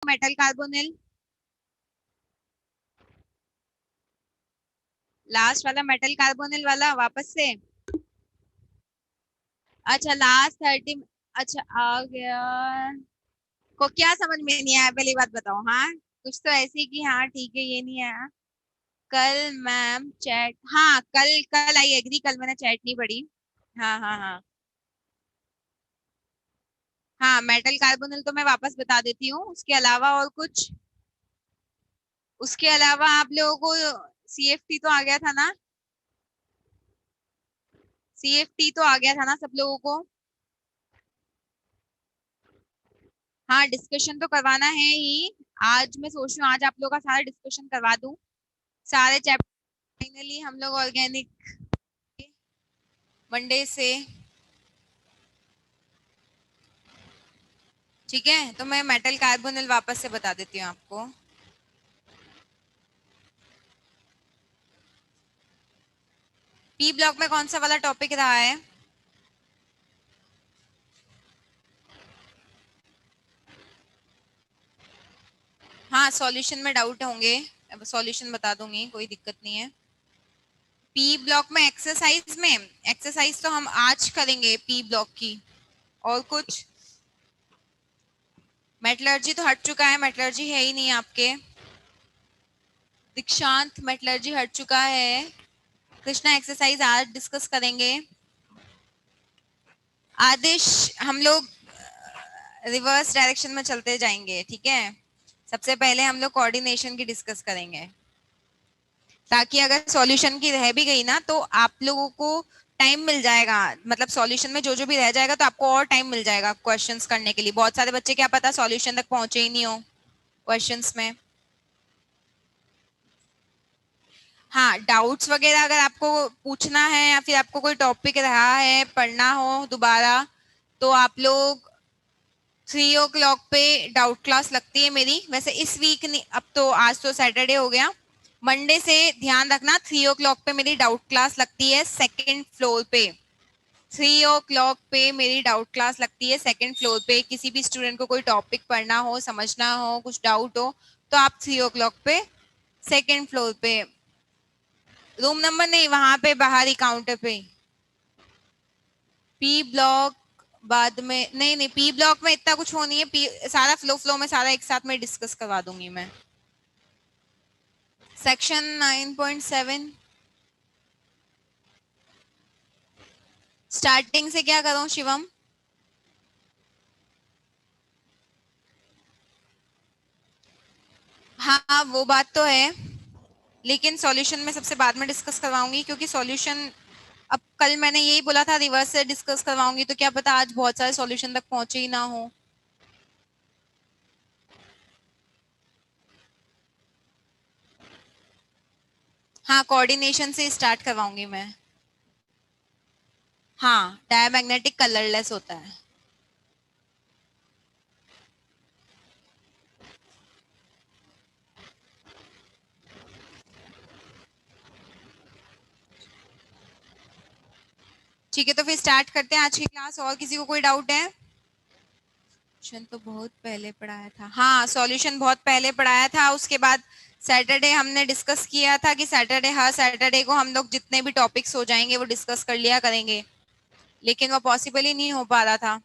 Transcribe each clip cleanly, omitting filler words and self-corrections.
Metal carbonyl, last वाला metal carbonyl वाला वापस से। अच्छा लास्ट 30। अच्छा आ गया। को क्या समझ में नहीं आया पहली बात बताओ। हाँ कुछ तो ऐसी कि हाँ ठीक है ये नहीं आया। कल मैम चैट, हाँ कल कल आई एग्री, कल मैंने चैट नहीं पढ़ी। हाँ हाँ हाँ। हाँ मेटल कार्बोनिल तो मैं वापस बता देती हूँ, उसके अलावा और कुछ। उसके अलावा आप लोगों को सीएफटी तो आ गया था ना। सीएफटी तो आ गया था ना सब लोगों को। हाँ डिस्कशन तो करवाना है ही। आज मैं सोच रही हूँ आज आप लोगों का सारा डिस्कशन करवा दूँ, सारे चैप्टर। फाइनली हम लोग ऑर्गेनिक मंडे से। ठीक है तो मैं मेटल कार्बोनिल वापस से बता देती हूँ आपको। पी ब्लॉक में कौन सा वाला टॉपिक रहा है? हाँ सॉल्यूशन में डाउट होंगे, अब सॉल्यूशन बता दूंगी, कोई दिक्कत नहीं है। पी ब्लॉक में एक्सरसाइज में, एक्सरसाइज तो हम आज करेंगे पी ब्लॉक की। और कुछ? मेटलर्जी तो हट चुका है, मेटलर्जी है ही नहीं आपके। दीक्षांत मेटलर्जी हट चुका है। कृष्णा एक्सरसाइज आज डिस्कस करेंगे। आदेश हम लोग रिवर्स डायरेक्शन में चलते जाएंगे, ठीक है। सबसे पहले हम लोग कोऑर्डिनेशन की डिस्कस करेंगे, ताकि अगर सॉल्यूशन की रह भी गई ना तो आप लोगों को टाइम मिल जाएगा। मतलब सॉल्यूशन में जो जो भी रह जाएगा तो आपको और टाइम मिल जाएगा क्वेश्चंस करने के लिए। बहुत सारे बच्चे क्या पता सॉल्यूशन तक पहुंचे ही नहीं हो क्वेश्चंस में। हाँ डाउट्स वगैरह अगर आपको पूछना है या फिर आपको कोई टॉपिक रहा है पढ़ना हो दोबारा, तो आप लोग 3 o'clock पे डाउट क्लास लगती है मेरी। वैसे इस वीक नहीं, अब तो आज तो सैटरडे हो गया। मंडे से ध्यान रखना 3 o'clock पे मेरी डाउट क्लास लगती है सेकंड फ्लोर पे। 3 o'clock पे मेरी डाउट क्लास लगती है सेकंड फ्लोर पे। किसी भी स्टूडेंट को कोई टॉपिक पढ़ना हो, समझना हो, कुछ डाउट हो, तो आप 3 o'clock पे सेकंड फ्लोर पे, रूम नंबर नहीं, वहां पे बाहर ही काउंटर पे। पी ब्लॉक बाद में, नहीं नहीं पी ब्लॉक में इतना कुछ हो नहीं है। पी सारा फ्लो फ्लो में सारा एक साथ में डिस्कस करवा दूंगी मैं। सेक्शन 9.7 स्टार्टिंग से क्या करूं शिवम? हाँ वो बात तो है, लेकिन सॉल्यूशन में सबसे बाद में डिस्कस करवाऊंगी, क्योंकि सॉल्यूशन अब कल मैंने यही बोला था रिवर्स से डिस्कस करवाऊंगी, तो क्या पता आज बहुत सारे सॉल्यूशन तक पहुंचे ही ना हो। हाँ कोऑर्डिनेशन से स्टार्ट करवाऊंगी मैं। हाँ डायमैग्नेटिक कलरलेस होता है। ठीक है तो फिर स्टार्ट करते हैं आज की क्लास। और किसी को कोई डाउट है? सॉल्यूशन तो बहुत पहले पढ़ाया था, हाँ सॉल्यूशन बहुत पहले पढ़ाया था। उसके बाद सैटरडे हमने डिस्कस किया था कि सैटरडे, हर सैटरडे को हम लोग जितने भी टॉपिक्स हो जाएंगे वो डिस्कस कर लिया करेंगे, लेकिन वो पॉसिबल ही नहीं हो पा रहा था।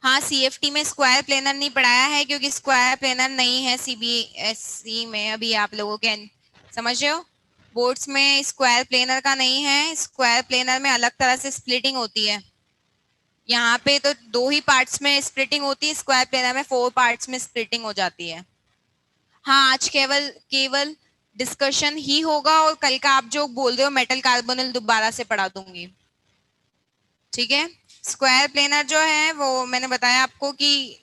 हाँ सीएफटी में स्क्वायर प्लेनर नहीं पढ़ाया है, क्योंकि स्क्वायर प्लेनर नहीं है सीबीएसई में अभी। आप लोगों के समझ रहे हो, बोर्ड्स में स्क्वायर प्लेनर का नहीं है। स्क्वायर प्लेनर में अलग तरह से स्प्लिटिंग होती है। यहाँ पे तो 2 ही पार्ट्स में स्प्लिटिंग होती है, स्क्वायर प्लेनर में 4 पार्ट्स में स्प्लिटिंग हो जाती है। हाँ आज केवल केवल डिस्कशन ही होगा, और कल का आप जो बोल रहे हो मेटल कार्बोनिल दोबारा से पढ़ा दूंगी, ठीक है। स्क्वायर प्लेनर जो है वो मैंने बताया आपको कि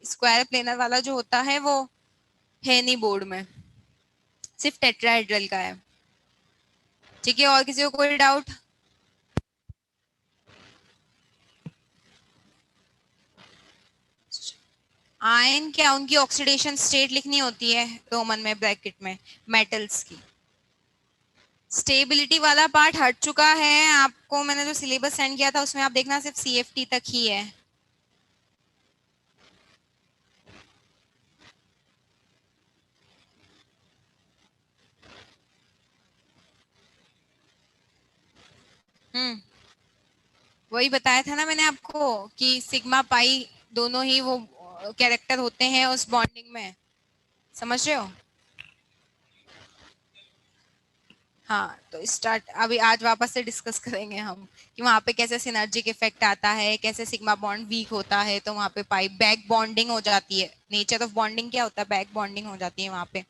स्क्वायर प्लेनर वाला जो होता है वो है नहीं बोर्ड में, सिर्फ टेट्राहेड्रल का है। ठीक है और किसी को कोई डाउट? आयन क्या, उनकी ऑक्सीडेशन स्टेट लिखनी होती है रोमन में ब्रैकेट में, मेटल्स की। स्टेबिलिटी वाला पार्ट हट चुका है आपको, मैंने जो सिलेबस सेंड किया था उसमें आप देखना सिर्फ सीएफटी तक ही है। वही बताया था ना मैंने आपको कि सिग्मा पाई दोनों ही वो कैरेक्टर होते हैं उस बॉन्डिंग में, समझ रहे हो? हाँ तो स्टार्ट अभी आज वापस से डिस्कस करेंगे हम कि वहां पे कैसे सिनर्जिक इफेक्ट आता है, कैसे सिग्मा बॉन्ड वीक होता है तो वहां पे पाई बैक बॉन्डिंग हो जाती है। नेचर ऑफ बॉन्डिंग क्या होता है? बैक बॉन्डिंग हो जाती है वहां पे।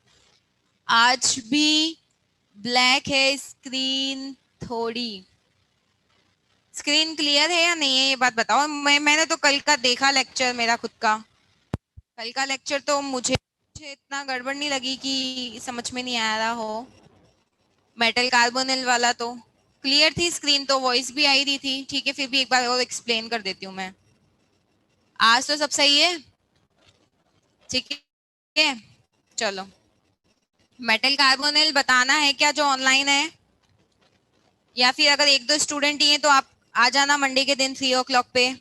आज भी ब्लैक है स्क्रीन थोड़ी। स्क्रीन क्लियर है या नहीं है ये बात बताओ। मैंने तो कल का देखा लेक्चर मेरा खुद का। कल का लेक्चर तो मुझे इतना गड़बड़ नहीं लगी कि समझ में नहीं आ रहा हो। मेटल कार्बोनिल वाला तो क्लियर थी स्क्रीन, तो वॉइस भी आई रही थी। ठीक है फिर भी एक बार और एक्सप्लेन कर देती हूँ मैं। आज तो सब सही है? ठीक है चलो। मेटल कार्बोनिल बताना है क्या जो ऑनलाइन है? या फिर अगर एक दो स्टूडेंट ही हैं तो आप आ जाना मंडे के दिन 3 o'clock पे।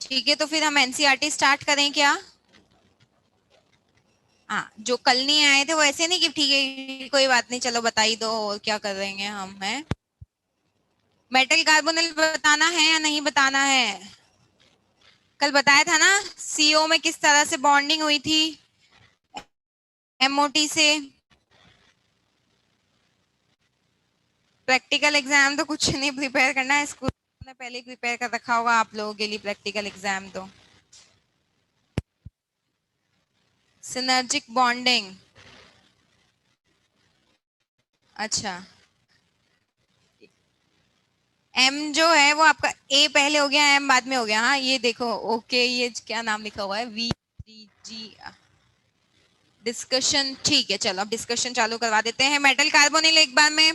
ठीक है तो फिर हम एनसीईआरटी स्टार्ट करें क्या? हाँ जो कल नहीं आए थे वो ऐसे नहीं कि ठीक है कोई बात नहीं चलो बता ही दो और क्या कर देंगे हम, हैं? मेटल कार्बोनिल बताना है या नहीं बताना है? कल बताया था ना सीओ में किस तरह से बॉन्डिंग हुई थी एमओटी से। प्रैक्टिकल एग्जाम तो कुछ नहीं प्रिपेयर करना है, स्कूल ने पहले ही प्रिपेयर कर रखा होगा आप लोगों के लिए प्रैक्टिकल एग्जाम तो। सिनर्जिक बॉन्डिंग, अच्छा। एम जो है वो आपका ए पहले हो गया एम बाद में हो गया। हाँ ये देखो ओके, ये क्या नाम लिखा हुआ है वी डी जी। डिस्कशन ठीक है चलो अब डिस्कशन चालू करवा देते हैं। मेटल कार्बोनिल एक बार में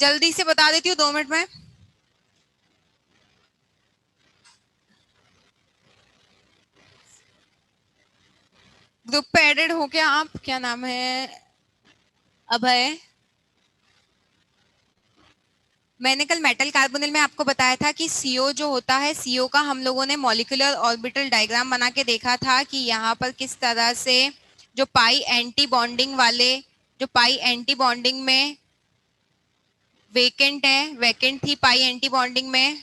जल्दी से बता देती हूँ 2 मिनट में। ग्रुप पे एडेड हो क्या आप? क्या नाम है? अभय। मैंने कल मेटल कार्बोनिल में आपको बताया था कि सीओ जो होता है सीओ का हम लोगों ने मॉलिक्यूलर ऑर्बिटल डायग्राम बना के देखा था कि यहाँ पर किस तरह से जो पाई एंटी बॉन्डिंग वाले, जो पाई एंटी बॉन्डिंग में वेकेंट है, वेकेंट थी पाई एंटी बॉन्डिंग में,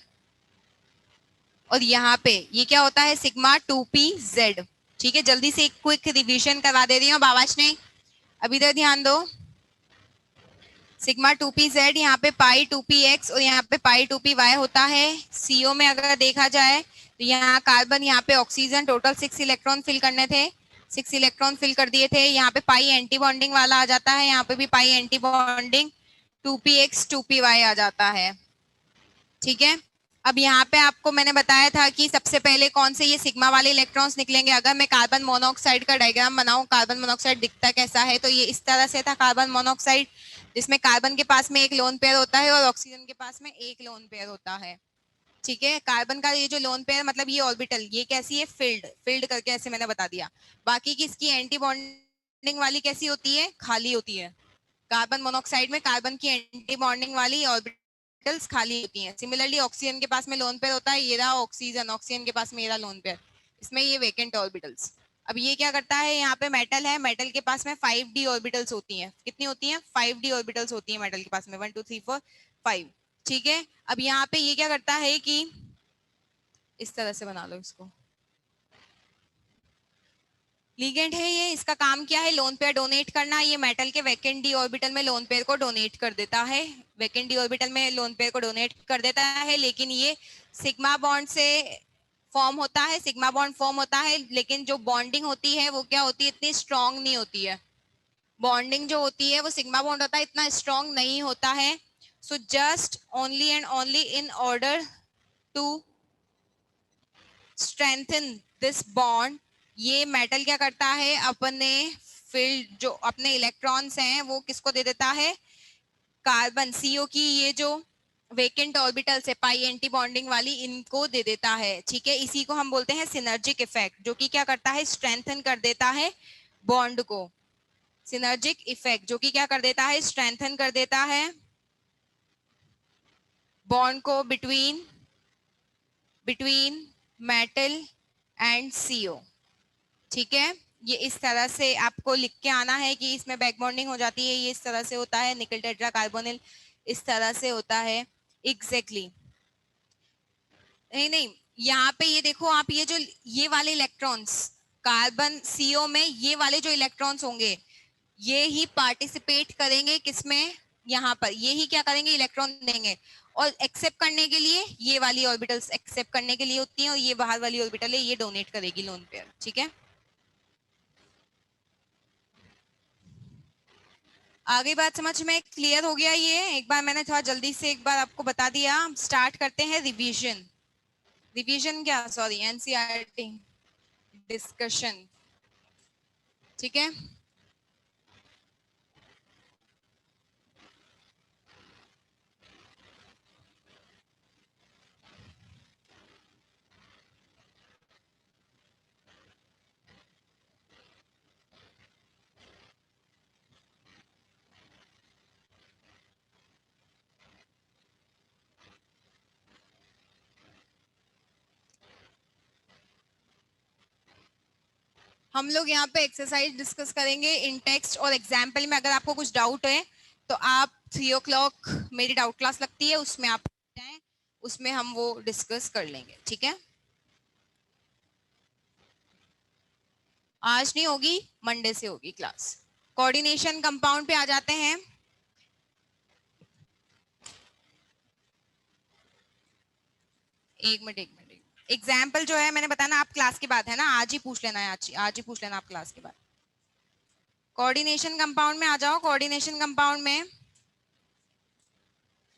और यहाँ पे ये क्या होता है सिग्मा 2p z। ठीक है जल्दी से एक क्विक रिवीजन करवा दे रही हूँ बाबाश ने, अभी इधर ध्यान दो। सिग्मा 2p z यहाँ पे पाई 2p x और यहाँ पे पाई 2p y होता है। सीओ में अगर देखा जाए तो यहाँ कार्बन, यहाँ पे ऑक्सीजन, टोटल 6 इलेक्ट्रॉन फिल करने थे, 6 इलेक्ट्रॉन फिल कर दिए थे। यहाँ पे पाई एंटी बॉन्डिंग वाला आ जाता है, यहाँ पे भी pi anti bonding 2p x 2p y आ जाता है। ठीक है अब यहाँ पे आपको मैंने बताया था कि सबसे पहले कौन से ये सिग्मा वाले इलेक्ट्रॉन्स निकलेंगे। अगर मैं कार्बन मोनोऑक्साइड का डायग्राम बनाऊं, कार्बन मोनोऑक्साइड दिखता कैसा है, तो ये इस तरह से था कार्बन मोनोऑक्साइड, जिसमें कार्बन के पास में एक लोन पेयर होता है और ऑक्सीजन के पास में एक लोन पेयर होता है। ठीक है कार्बन का ये जो लोन पेयर मतलब ये ऑर्बिटल ये कैसी है, फिल्ड, फिल्ड करके ऐसे मैंने बता दिया। बाकी की इसकी एंटी बॉन्डिंग वाली कैसी होती है, खाली होती है। कार्बन मोनोऑक्साइड में कार्बन की एंटी बॉन्डिंग वाली ऑर्बिटल्स खाली होती हैं। सिमिलरली ऑक्सीजन के पास में लोन पेयर होता है, ये रहा ऑक्सीजन, ऑक्सीजन के पास में ये रहा लोन पेयर, इसमें ये वेकेंट ऑर्बिटल्स। अब ये क्या करता है, यहाँ पे मेटल है, मेटल के पास में 5d ऑर्बिटल्स होती हैं। कितनी होती हैं? 5d ऑर्बिटल्स होती हैं मेटल के पास में, 1 2 3 4 5। ठीक है अब यहाँ पे ये क्या करता है कि इस तरह से बना लो इसको, लिगेंड है ये, इसका काम क्या है, लोन पेयर डोनेट करना। ये मेटल के वैकेंट डी ऑर्बिटल में लोन पेयर को डोनेट कर देता है, वैकेंट डी ऑर्बिटल में लोन पेयर को डोनेट कर देता है। लेकिन ये सिग्मा बॉन्ड से फॉर्म होता है, सिग्मा बॉन्ड फॉर्म होता है, लेकिन जो बॉन्डिंग होती है वो क्या होती है, इतनी स्ट्रांग नहीं होती है। बॉन्डिंग जो होती है वो सिग्मा बॉन्ड होता है, इतना स्ट्रांग नहीं होता है। So just only and only in order to strengthen this bond, ये मेटल क्या करता है, अपने फील्ड जो अपने इलेक्ट्रॉन्स हैं वो किसको दे देता है, कार्बन, सीओ की ये जो वेकेंट ऑर्बिटल से पाई एंटी बॉन्डिंग वाली इनको दे देता है, ठीक है। इसी को हम बोलते हैं सिनर्जिक इफेक्ट, जो कि क्या करता है, स्ट्रेंथन कर देता है बॉन्ड को। सिनर्जिक इफेक्ट जो कि क्या कर देता है, स्ट्रेंथन कर देता है बॉन्ड को बिटवीन मेटल एंड सीओ, ठीक है। ये इस तरह से आपको लिख के आना है कि इसमें बैक बॉन्डिंग हो जाती है, ये इस तरह से होता है, निकल टेट्रा कार्बोनिल इस तरह से होता है। एग्जैक्टली नहीं नहीं, यहाँ पे ये देखो आप, ये जो ये वाले इलेक्ट्रॉन्स कार्बन सीओ में, ये वाले जो इलेक्ट्रॉन्स होंगे ये ही पार्टिसिपेट करेंगे किसमें, यहाँ पर ये ही क्या करेंगे, इलेक्ट्रॉन देंगे। और एक्सेप्ट करने के लिए ये वाली ऑर्बिटल्स एक्सेप्ट करने के लिए होती हैं, और ये बाहर वाली ऑर्बिटल है ये डोनेट करेगी लोन पेयर, ठीक है। आगे बात समझ में क्लियर हो गया? ये एक बार मैंने थोड़ा जल्दी से एक बार आपको बता दिया। स्टार्ट करते हैं रिवीजन। रिवीजन क्या, सॉरी, एनसीईआरटी डिस्कशन, ठीक है। हम लोग यहाँ पे एक्सरसाइज डिस्कस करेंगे इन टेक्स्ट और एग्जाम्पल में। अगर आपको कुछ डाउट है तो आप 3 o'clock मेरी डाउट क्लास लगती है, उसमें आप जाएं, उसमें हम वो डिस्कस कर लेंगे, ठीक है। आज नहीं होगी, मंडे से होगी क्लास। कोऑर्डिनेशन कंपाउंड पे आ जाते हैं। एक मिनट एग्जाम्पल जो है मैंने बताया ना, आप क्लास के बाद है ना, आज ही पूछ लेना है, आज ही पूछ लेना आप क्लास के बाद। कोऑर्डिनेशन कंपाउंड में आ जाओ। कोऑर्डिनेशन कंपाउंड में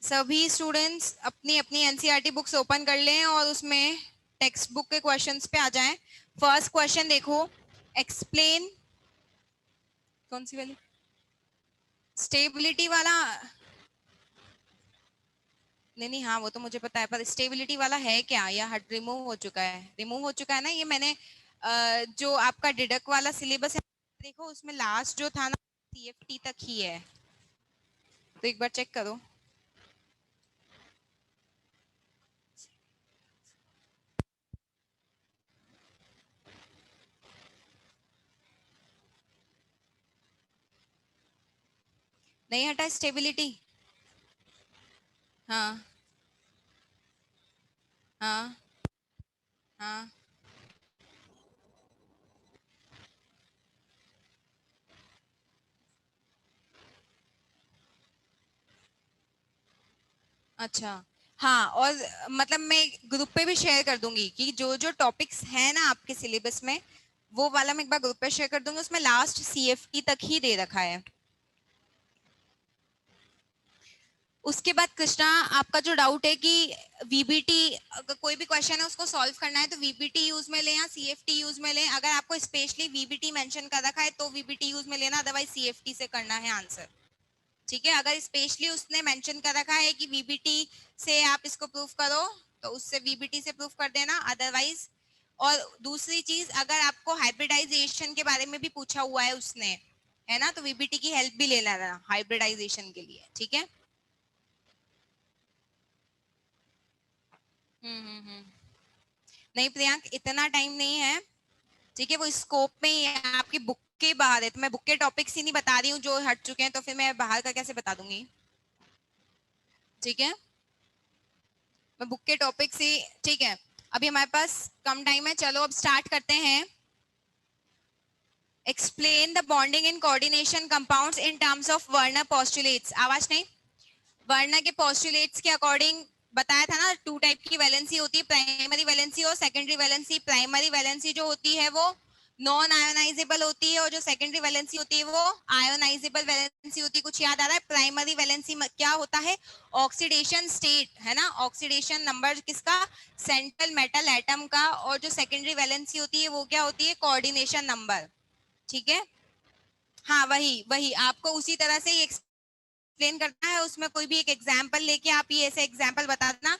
सभी स्टूडेंट्स अपनी अपनी एनसीईआरटी बुक्स ओपन कर लें और उसमें टेक्स्ट बुक के क्वेश्चंस पे आ जाएं। फर्स्ट क्वेश्चन देखो, एक्सप्लेन, कौन सी वाली, स्टेबिलिटी वाला, नहीं नहीं हाँ वो तो मुझे पता है, पर स्टेबिलिटी वाला है क्या, या हट रिमूव हो चुका है? रिमूव हो चुका है ना, ये मैंने जो आपका डिडक वाला सिलेबस है देखो, उसमें लास्ट जो था ना सीएफटी तक ही है, तो एक बार चेक करो। नहीं हटा स्टेबिलिटी? हाँ हाँ हाँ। अच्छा, हाँ, और मतलब मैं ग्रुप पे भी शेयर कर दूंगी कि जो जो टॉपिक्स हैं ना आपके सिलेबस में, वो वाला मैं एक बार ग्रुप पे शेयर कर दूंगी, उसमें लास्ट सीएफटी तक ही दे रखा है। उसके बाद कृष्णा, आपका जो डाउट है कि वीबीटी, अगर कोई भी क्वेश्चन है उसको सॉल्व करना है तो वीबीटी यूज में लें या सीएफटी यूज में लें। अगर आपको स्पेशली वीबीटी मेंशन कर रखा है तो वीबीटी यूज में लेना, अदरवाइज सीएफटी से करना है आंसर, ठीक है। अगर स्पेशली उसने मेंशन कर रखा है कि वीबीटी से आप इसको प्रूफ करो तो उससे वीबीटी से प्रूफ कर देना, अदरवाइज। और दूसरी चीज, अगर आपको हाइब्रिडाइजेशन के बारे में भी पूछा हुआ है उसने, है ना, तो वीबीटी की हेल्प भी ले लेना हाइब्रिडाइजेशन के लिए, ठीक है। हम्म। नहीं प्रियांक, इतना टाइम नहीं है, ठीक है। वो स्कोप में ही है, आपकी बुक के बाहर है, तो मैं बुक के टॉपिक्स ही नहीं बता रही हूँ जो हट चुके हैं, तो फिर मैं बाहर का कैसे बता दूंगी, ठीक है। मैं बुक के टॉपिक से, ठीक है। अभी हमारे पास कम टाइम है, चलो अब स्टार्ट करते हैं। Explain the bonding in coordination compounds in terms of Werner postulates. आवाज नहीं, वर्नर के पोस्टुलेट्स के अकॉर्डिंग बताया था ना, 2 टाइप की वैलेंसी होती है, प्राइमरी वैलेंसी और सेकेंडरी वैलेंसी। प्राइमरी वैलेंसी जो होती है वो नॉन आयोनाइजेबल होती है, और जो सेकेंडरी वैलेंसी होती है वो आयोनाइजेबल वैलेंसी होती है। कुछ याद आ रहा है? प्राइमरी वैलेंसी क्या होता है? ऑक्सीडेशन स्टेट, है ना, ऑक्सीडेशन नंबर किसका, सेंट्रल मेटल एटम का। और जो सेकेंडरी वैलेंसी होती है वो क्या होती है, कोऑर्डिनेशन नंबर, ठीक है। हाँ वही वही आपको उसी तरह से एक्सप्लेन करना है उसमें कोई भी एक एग्जांपल लेके आप ये ऐसे एग्जांपल बता देना,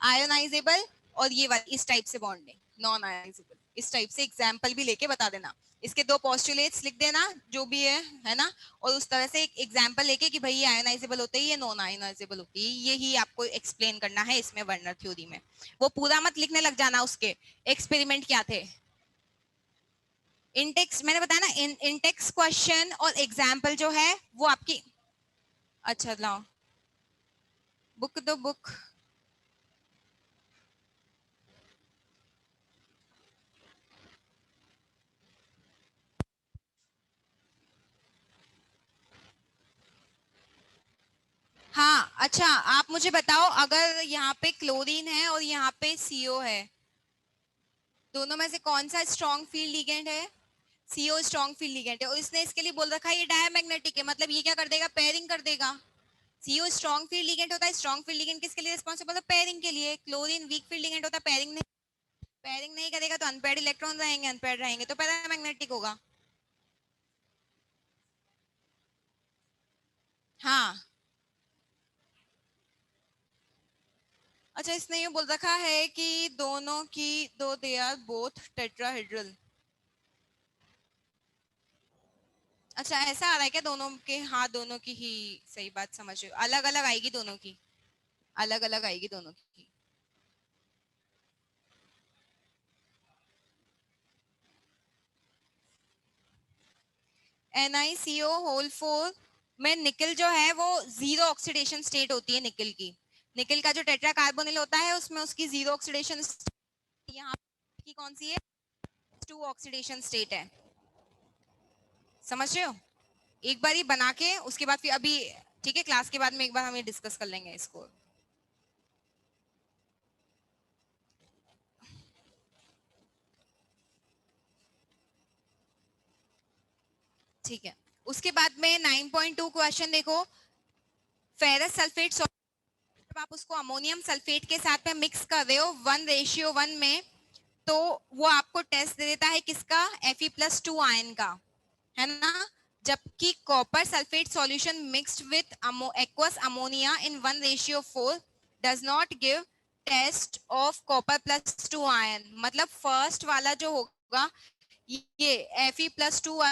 आयोनाइजेबल और ये वाली इस टाइप से बॉन्ड है, नॉन आयोनाइजेबल, इस टाइप से एग्जांपल भी लेके बता देना। इसके दो पोस्टुलेट्स लिख देना जो भी है ना, और उस तरह से एक एग्जांपल लेके कि भाई ये आयोनाइजेबल होते हैं, ये नॉन आयोनाइजेबल होती है, यही आपको एक्सप्लेन करना है इसमें वर्नर थ्योरी में। वो पूरा मत लिखने लग जाना, उसके एक्सपेरिमेंट क्या थे। इंटेक्स मैंने बताया ना, इंटेक्स क्वेश्चन और एग्जाम्पल जो है वो आपकी, अच्छा लाओ बुक दो बुक। हाँ अच्छा, आप मुझे बताओ, अगर यहाँ पे क्लोरीन है और यहाँ पे सीओ है, दोनों में से कौन सा स्ट्रॉन्ग फील्ड लिगेंड है? सीओ स्ट्रॉन्ग फील्ड लिगेंड है, और इसने इसके लिए बोल रखा है ये डायमैग्नेटिक है, मतलब ये क्या कर देगा, पेयरिंग कर देगा। सीओ स्ट्रॉन्ग फील्ड लिगेंड होता है, स्ट्रॉन्ग फील्ड लिगेंड किसके लिए रिस्पॉन्सिबल है, पेयरिंग के लिए। क्लोरीन वीक फील्ड लिगेंड होता है, पेयरिंग नहीं करेगा तो अनपेयर्ड इलेक्ट्रॉन रहेंगे, अनपेयर्ड रहेंगे तो पैरामैग्नेटिक होगा। हाँ अच्छा, इसने ये बोल रखा है कि दोनों की दो दे आर बोथ टेट्राहेड्रल। अच्छा ऐसा आ रहा है क्या दोनों के, हाँ दोनों की ही सही बात समझ रहे हो, अलग अलग आएगी दोनों की, अलग अलग आएगी दोनों की। NiCO होल 4 में निकल जो है वो जीरो ऑक्सीडेशन स्टेट होती है निकल की। निकल का जो टेट्रा कार्बोनिल होता है उसमें उसकी जीरो ऑक्सीडेशन, यहाँ की कौन सी है, टू ऑक्सीडेशन स्टेट है। समझ रहे हो? एक बार ही बना के उसके बाद फिर अभी, ठीक है क्लास के बाद में एक बार हम ये डिस्कस कर लेंगे इसको। ठीक है, उसके बाद में 9.2 क्वेश्चन देखो, फेरस सल्फेट, जब आप उसको अमोनियम सल्फेट के साथ में मिक्स कर रहे हो 1:1 में, तो वो आपको टेस्ट दे देता है किसका, Fe+2 आयन का, है ना। जबकि copper sulphate solution mixed with aqueous ammonia in 1:4 does not give test of कॉपर+2 आयन। मतलब फर्स्ट वाला जो होगा ये Fe+2,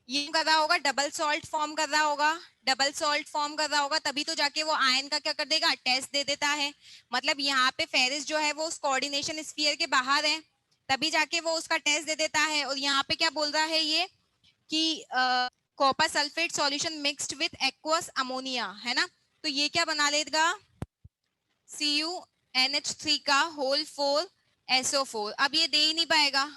ये कर रहा होगा, डबल सॉल्ट फॉर्म कर रहा होगा, डबल सॉल्ट फॉर्म कर रहा होगा, तभी तो जाके वो आयन का क्या कर देगा, टेस्ट दे देता है। मतलब यहाँ पे फेरिस जो है वो उस कोऑर्डिनेशन स्फीयर के बाहर है, तभी जाके वो उसका टेस्ट दे देता है। और यहाँ पे क्या बोल रहा है ये कि copper sulphate solution mixed with aqueous ammonia, है ना, तो ये क्या बना लेगा, CuNH3 का होल 4 SO4। अब ये दे ही नहीं पाएगा।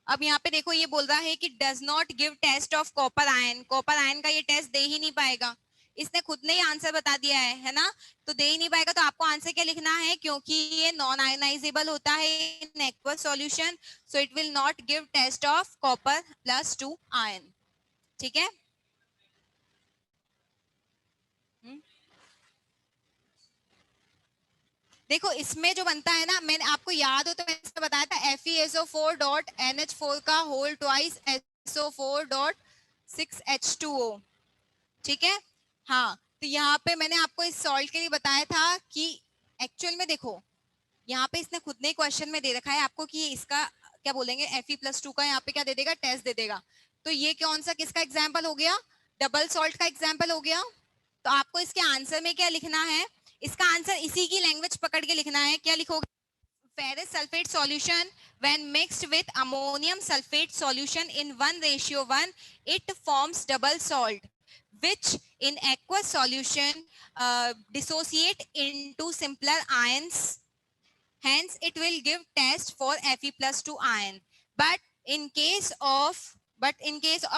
अब यहाँ पे देखो ये बोल रहा है कि does not give test of copper ion, copper ion का ये टेस्ट दे ही नहीं पाएगा। इसने खुद ने ही आंसर बता दिया है ना, तो दे ही नहीं पाएगा। तो आपको आंसर क्या लिखना है, क्योंकि ये नॉन आयोनाइजेबल होता है in aqueous solution, so it will not give test of Copper+2 ion. ठीक है। हुँ? देखो इसमें जो बनता है ना, मैंने आपको याद हो तो मैंने इसमें बताया था FeSO4.NH4 का होल ट्वाइस SO4.6H2O। ठीक है। हाँ तो यहाँ पे मैंने आपको इस सॉल्ट के लिए बताया था कि एक्चुअल में देखो यहाँ पे इसने खुद ने क्वेश्चन में दे रखा है आपको कि इसका क्या बोलेंगे, Fe+2 का यहाँ पे क्या दे देगा, टेस्ट दे देगा। तो ये कौन सा किसका एग्जाम्पल हो गया, डबल सॉल्ट का एग्जाम्पल हो गया। तो आपको इसके आंसर में क्या लिखना है, इसका आंसर इसी की लैंग्वेज पकड़ के लिखना है। क्या लिखोगे, ferrous sulfate solution when mixed with ammonium sulfate solution in 1:1 it forms double salt, which in aqueous solution dissociate into simpler ions, hence it will give test for Fe+2 ion। but in case of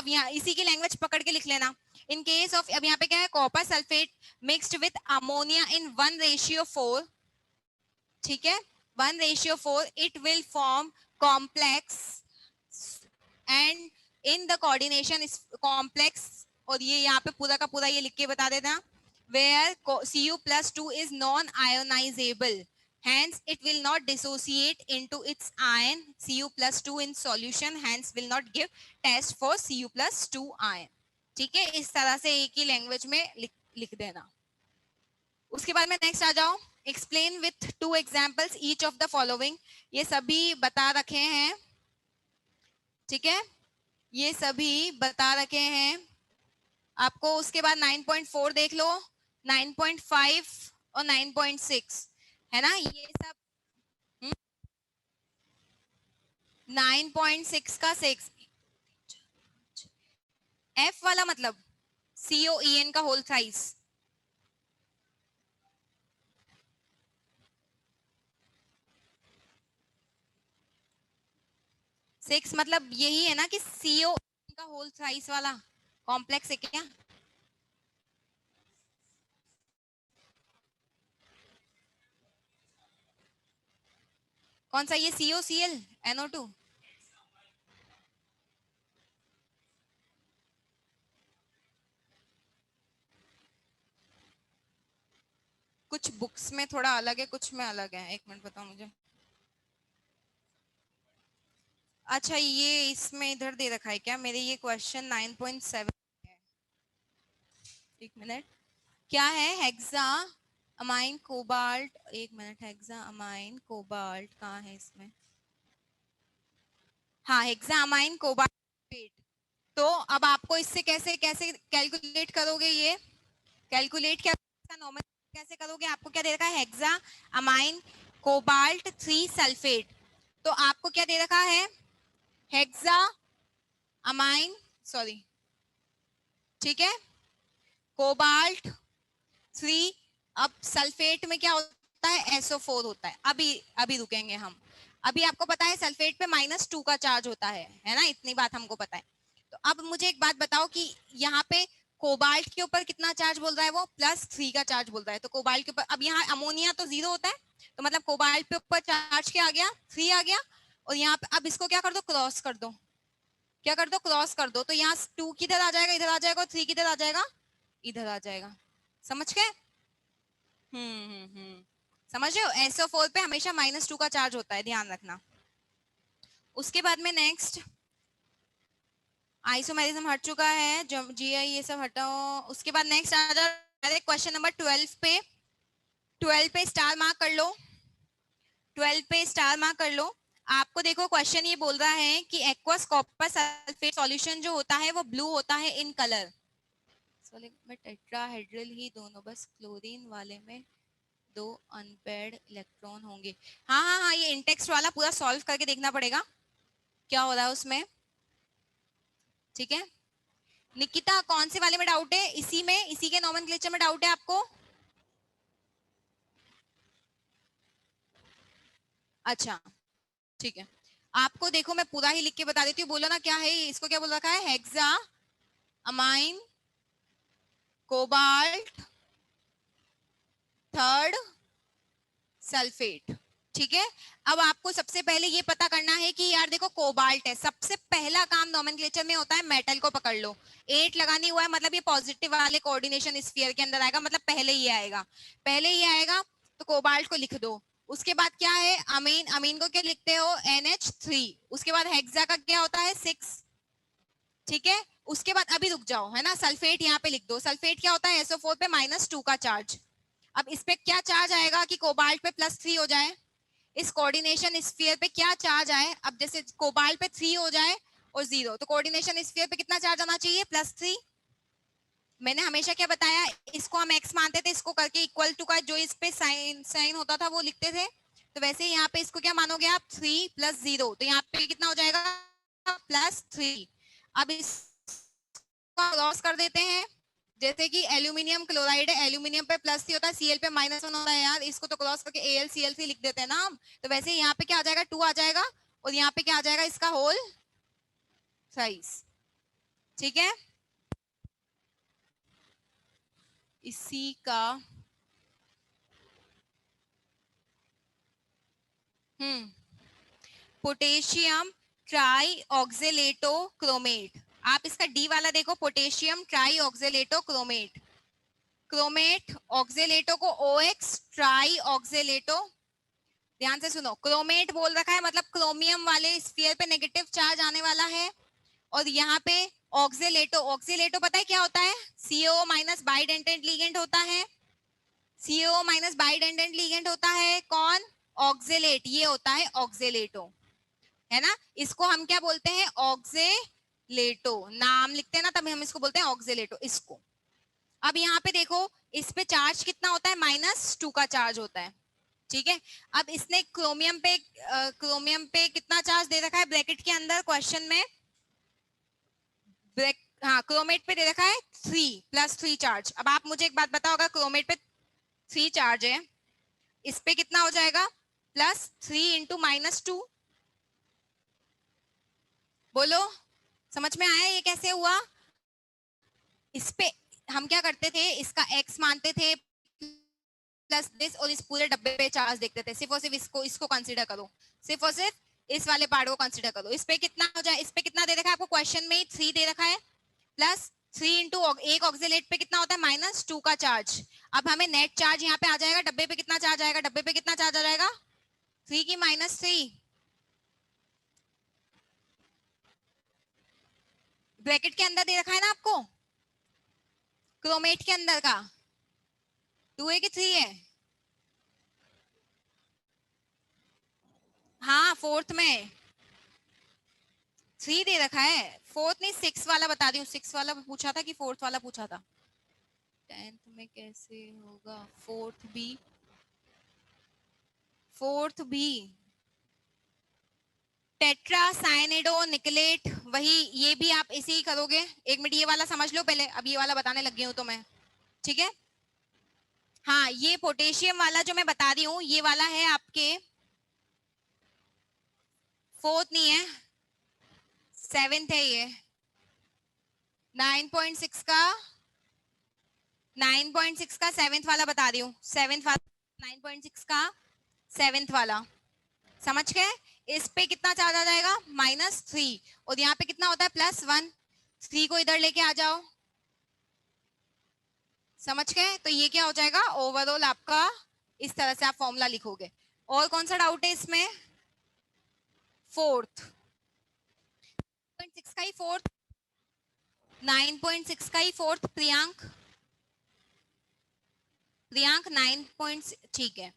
यहाँ इसी की language पकड़ के लिख लेना, in case of, अब यहाँ पे क्या है, copper sulphate mixed with ammonia in 1:4, ठीक है, 1:4 it will form complex and in the coordination is complex। और ये यहाँ पे पूरा का पूरा ये लिख के बता देना, where Cu+2 is non-ionizable, hence it will not dissociate into its ion Cu+2 in solution, hence will not give test for Cu+2 ion। ठीक है, इस तरह से एक ही लैंग्वेज में लिख देना। उसके बाद में नेक्स्ट आ जाओ, explain with 2 examples each of the following. ये सभी बता रखे हैं, ठीक है, ये सभी बता रखे हैं आपको। उसके बाद 9.4 देख लो, 9.5 और 9.6 है ना, ये सब 9.6 का 6 F वाला मतलब COEN का होल साइज। सिक्स मतलब यही है ना कि CO का होल साइज वाला कॉम्प्लेक्स है क्या? कौन सा, ये COCl NO2? कुछ बुक्स में थोड़ा अलग है, कुछ में अलग है, एक मिनट बताओ मुझे। अच्छा, ये इसमें इधर दे रखा है क्या? मेरे ये क्वेश्चन 9.7 है, एक मिनट। क्या है? हेक्सा अमाइन कोबाल्ट, एक मिनट, हेक्सा अमाइन कोबाल्ट कहाँ है इसमें? हाँ, हेक्सा अमाइन कोबाल्ट। तो अब आपको इससे कैसे कैसे कैलकुलेट करोगे? ये कैलकुलेट क्या नॉर्मल कैसे करोगे? आपको क्या दे रखा है? Hexa amine cobalt 3 sulphate. तो आपको क्या दे रखा है? हेक्सा अमाइन, सॉरी, ठीक है, कोबाल्ट 3। अब सल्फेट में क्या होता है? SO4 होता है। अभी अभी रुकेंगे हम। अभी आपको पता है सल्फेट पे -2 का चार्ज होता है ना, इतनी बात हमको पता है। तो अब मुझे एक बात बताओ कि यहाँ पे कोबाल्ट के ऊपर कितना चार्ज बोल रहा है? वो +3 का चार्ज बोल रहा है। तो कोबाल्ट के ऊपर, अब यहाँ अमोनिया तो 0 होता है, तो मतलब कोबाल्ट पे ऊपर चार्ज क्या आ गया? 3 आ गया। और यहाँ पे अब इसको क्या कर दो? क्रॉस कर दो। क्या कर दो? क्रॉस कर दो। तो यहाँ 2 किधर आ जाएगा? इधर आ जाएगा। और 3 किधर आ जाएगा? इधर आ जाएगा। समझ गए? समझ रहे हो? SO4 पे हमेशा -2 का चार्ज होता है, ध्यान रखना। उसके बाद में नेक्स्ट आइसोमेरिज्म हट चुका है, जो GI ये सब हटाओ। उसके बाद नेक्स्ट आ जाओ क्वेश्चन नंबर 12 पे। 12 पे स्टार मार्क कर लो, 12 पे स्टार मार्क कर लो। आपको देखो क्वेश्चन ये बोल रहा है कि एक्वस कॉपर सल्फेट सॉल्यूशन जो होता है वो ब्लू होता है इन कलर। में टेट्राहेड्रल ही दोनों, बस क्लोरीन वाले में 2 अनपेयर्ड इलेक्ट्रॉन होंगे। हाँ हाँ हाँ, ये इंटेक्स्ट वाला पूरा सॉल्व करके देखना पड़ेगा क्या हो रहा है उसमें, ठीक है। निकिता, कौन से वाले में डाउट है? इसी में, इसी के नोमेनक्लेचर में डाउट है आपको? अच्छा, ठीक है। आपको देखो मैं पूरा ही लिख के बता देती हूँ। बोलो ना क्या है इसको, क्या बोल रखा है? हेक्सा अमाइन कोबाल्ट 3 सल्फेट, ठीक है। अब आपको सबसे पहले ये पता करना है कि यार देखो कोबाल्ट है, सबसे पहला काम नोमेनक्लेचर में होता है मेटल को पकड़ लो। 8 लगानी हुआ है मतलब ये पॉजिटिव वाले कोऑर्डिनेशन स्फीयर के अंदर आएगा, मतलब पहले ही आएगा, पहले ही आएगा। तो कोबाल्ट को लिख दो। उसके बाद क्या है? अमीन, अमीन को क्या लिखते हो? NH3। उसके बाद हेक्सा का क्या होता है? 6, ठीक है। उसके बाद अभी रुक जाओ, है ना, सल्फेट यहाँ पे लिख दो। सल्फेट क्या होता है? SO4 पे -2 का चार्ज। अब इस पे क्या चार्ज आएगा कि कोबाल्ट पे +3 हो जाए? इस कोऑर्डिनेशन स्फीयर पे क्या चार्ज आए? अब जैसे कोबाल्ट पे 3 हो जाए और 0, तो कोऑर्डिनेशन स्फीयर पे कितना चार्ज आना चाहिए? +3। मैंने हमेशा क्या बताया, इसको हम x मानते थे, इसको करके इक्वल टू का जो इस पे साइन साइन होता था वो लिखते थे। तो वैसे यहाँ पे इसको क्या मानोगे आप? 3 + 0, तो यहाँ पे कितना हो जाएगा? +3। अब इसको क्रॉस कर देते हैं। जैसे कि एल्यूमिनियम क्लोराइड है, एल्यूमिनियम पे +3 होता है, Cl पे -1 होता है यार, इसको तो क्रॉस करके AlCl3 लिख देते हैं ना हम। तो वैसे यहाँ पे क्या आ जाएगा? 2 आ जाएगा। और यहाँ पे क्या आ जाएगा? इसका होल साइज, ठीक है। इसी का पोटेशियम ट्राई ऑक्जेलेटो क्रोमेट। आप इसका डी वाला देखो, potassium try oxalato chromate. Chromate oxalato को OX ट्राई ऑक्जेलेटो। ध्यान से सुनो, क्रोमेट बोल रखा है मतलब क्रोमियम वाले स्फीयर पे नेगेटिव चार्ज आने वाला है। और यहाँ पे ऑक्सीलेटो, ऑक्सीलेटो पता है क्या होता है? सीओ माइनस बाइडेंटेंट लिगेंड होता है, सीओ माइनस बाइडेंटेंट लिगेंड होता है। कौन? ऑक्सीलेट, ये होता है ऑक्सीलेटो, है ना। इसको हम क्या बोलते हैं? ऑक्सीलेटो, नाम लिखते हैं ना तभी हम इसको बोलते हैं ऑक्सीलेटो, इसको। अब यहाँ पे देखो, इस पे चार्ज कितना होता है? -2 का चार्ज होता है, ठीक है। अब इसने क्रोमियम पे कितना चार्ज दे रखा है ब्रैकेट के अंदर क्वेश्चन में? हाँ, क्रोमेट पे दे रखा है 3 +3 चार्ज। अब आप मुझे एक बात बताओ, अगर क्रोमेट पे 3 चार्ज है, इस पे कितना हो जाएगा? +3 इंटू -2। बोलो, समझ में आया ये कैसे हुआ? इस पे हम क्या करते थे, इसका x मानते थे प्लस दिस, और इस पूरे डब्बे पे चार्ज देखते थे। सिर्फ और सिर्फ इसको इसको कंसीडर करो, सिर्फ और सिर्फ इस वाले पार्ट को कंसीडर करो। इस पे कितना हो जाए? इस पे कितना दे रखा है आपको क्वेश्चन में? 3 दे रखा है, +3 इंटू एक ऑक्सीलेट पे कितना होता है? -2 का चार्ज। अब हमें नेट चार्ज यहाँ पे आ जाएगा, डब्बे पे कितना चार्ज आएगा? डब्बे पे कितना चार्ज आ जाएगा? 3 की -3। ब्रैकेट के अंदर दे रखा है ना आपको, क्रोमेट के अंदर का। 2 है कि 3 है? हाँ, फोर्थ में 3 दे रखा है। फोर्थ नहीं, 6 वाला बता दी हूँ। 6 वाला पूछा था कि फोर्थ वाला पूछा था? 10th में कैसे होगा? फोर्थ भी टेट्रा साइनिडो निकलेट, वही, ये भी आप इसे ही करोगे। एक मिनट, ये वाला समझ लो पहले, अब ये वाला बताने लग गई हूं तो मैं, ठीक है। हाँ, ये पोटेशियम वाला जो मैं बता रही हूँ, ये वाला है आपके फोर्थ नहीं है, 7th है ये। 9.6 का 9.6 का 7th वाला बता रही हूँ, 7th वाला 9.6 का 7th वाला, समझ गए। इस पे कितना चार्ज आ जाएगा? -3, और यहाँ पे कितना होता है? +1। 3 को इधर लेके आ जाओ, समझ गए। तो ये क्या हो जाएगा? ओवरऑल आपका इस तरह से आप फॉर्मूला लिखोगे। और कौन सा डाउट है इसमें? फोर्थ 6 का ही फोर्थ, 9.6 का ही फोर्थ। प्रियांक, प्रियांक 9. ठीक है,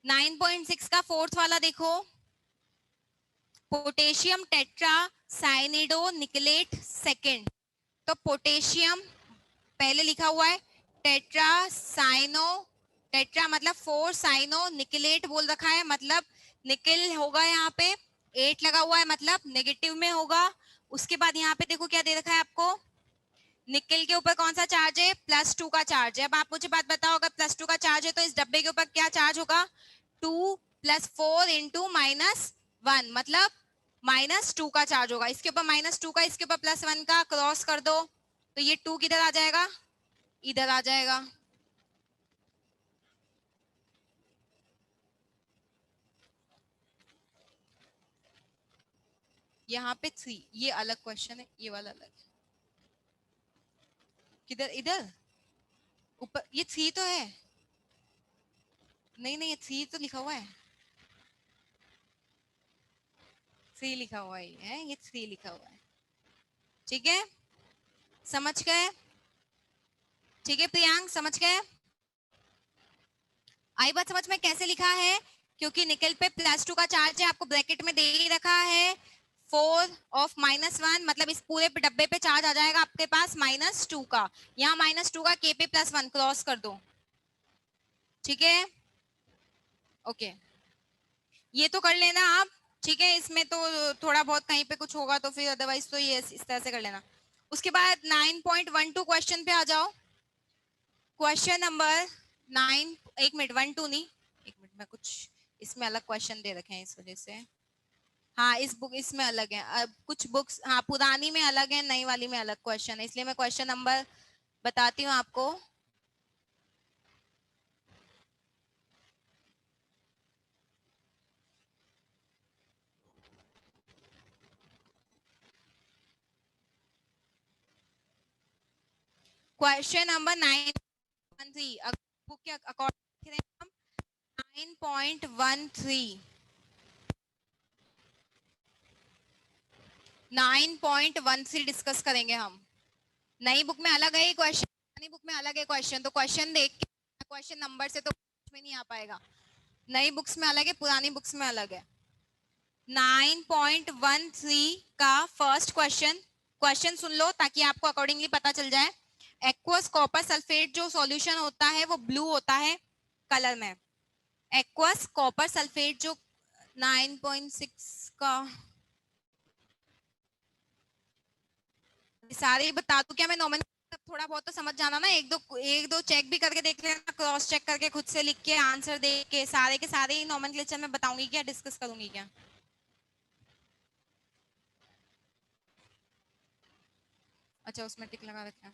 9.6 का फोर्थ वाला देखो, पोटेशियम टेट्रा साइनिडो निकलेट सेकेंड। तो पोटेशियम पहले लिखा हुआ है, टेट्रा साइनो, टेट्रा मतलब 4, साइनो निकलेट बोल रखा है, मतलब निकल होगा यहाँ पे, 8 लगा हुआ है मतलब नेगेटिव में होगा। उसके बाद यहाँ पे देखो क्या दे रखा है आपको, निकल के ऊपर कौन सा चार्ज है? +2 का चार्ज है। अब आप मुझे बात बताओ, अगर +2 का चार्ज है तो इस डब्बे के ऊपर क्या चार्ज होगा? 2 + 4 इंटू -1, मतलब -2 का चार्ज होगा। इसके ऊपर -2 का, इसके ऊपर +1 का, क्रॉस कर दो तो ये 2 किधर आ जाएगा? इधर आ जाएगा। यहाँ पे 3, ये अलग क्वेश्चन है, ये वाला अलग है। किधर? इधर ऊपर ये 3 तो है, नहीं नहीं, ये 3 तो लिखा हुआ है, 3 लिखा हुआ है, ये 3 लिखा हुआ है, ठीक है। समझ गए? ठीक है प्रियांक, समझ गए? आई बात समझ में कैसे लिखा है? क्योंकि निकल पे +2 का चार्ज है, आपको ब्रैकेट में दे ही रखा है 4 ऑफ -1, मतलब इस पूरे डब्बे पे चार्ज आ जाएगा आपके पास -2 का। यहाँ -2 का के पे +1 क्रॉस कर दो, ठीक है। ओके, ये तो कर लेना आप, ठीक है। इसमें तो थोड़ा बहुत कहीं पे कुछ होगा तो फिर, अदरवाइज तो ये इस तरह से कर लेना। उसके बाद 9.12 क्वेश्चन पे आ जाओ। क्वेश्चन नंबर 9, एक मिनट, 1 2 नहीं, एक मिनट, मैं कुछ इसमें अलग क्वेश्चन दे रखे हैं इस वजह से। हाँ, इस बुक इसमें अलग है, अब कुछ बुक्स, हाँ पुरानी में अलग है, नई वाली में अलग क्वेश्चन है, इसलिए मैं क्वेश्चन नंबर बताती हूँ आपको। क्वेश्चन नंबर 9.13, बुक के अकॉर्डिंग 9.13, 9.13 डिस्कस करेंगे हम। नई बुक में अलग है ये क्वेश्चन, पुरानी बुक में अलग है क्वेश्चन, तो क्वेश्चन देख के क्वेश्चन नंबर से तो में नहीं आ पाएगा। नई बुक्स में अलग है, पुरानी बुक्स में अलग है। 9.13 का फर्स्ट क्वेश्चन, क्वेश्चन सुन लो ताकि आपको अकॉर्डिंगली पता चल जाए। एक्वस कॉपर सल्फेट जो सॉल्यूशन होता है वो ब्लू होता है कलर में। एक्वस कॉपर सल्फेट जो 9.6 का सारे बता दूं क्या मैं नॉमिनल? थोड़ा बहुत तो समझ जाना ना, एक दो चेक भी करके देख लेना, क्रॉस चेक करके खुद से लिख के आंसर दे के सारे ही नॉमेनक्लेचर में बताऊंगी क्या, डिस्कस करूंगी क्या? अच्छा उसमें टिक लगा रखा है।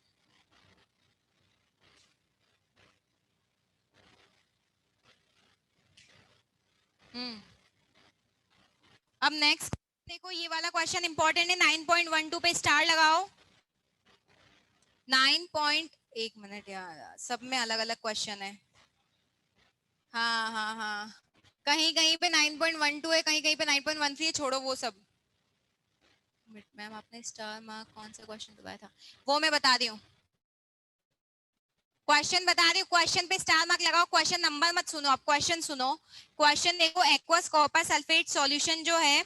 हम्म। अब नेक्स्ट देखो, ये वाला क्वेश्चन इंपॉर्टेंट है। 9.12 पे स्टार लगाओ। 9 पॉइंट, एक मिनट यार, सब में अलग अलग क्वेश्चन है। हाँ हाँ हाँ, कहीं कहीं पे 9.12 है, कहीं कहीं पे 9.13 है, छोड़ो वो सब। मैम आपने स्टार मार्क कौन सा क्वेश्चन दबाया था, वो मैं बता रही हूँ। क्वेश्चन बता रही हूँ, क्वेश्चन पे स्टार मार्क लगाओ, क्वेश्चन नंबर मत सुनो, आप क्वेश्चन सुनो। क्वेश्चन देखो, एक्वस कॉपर सल्फेट सॉल्यूशन जो है,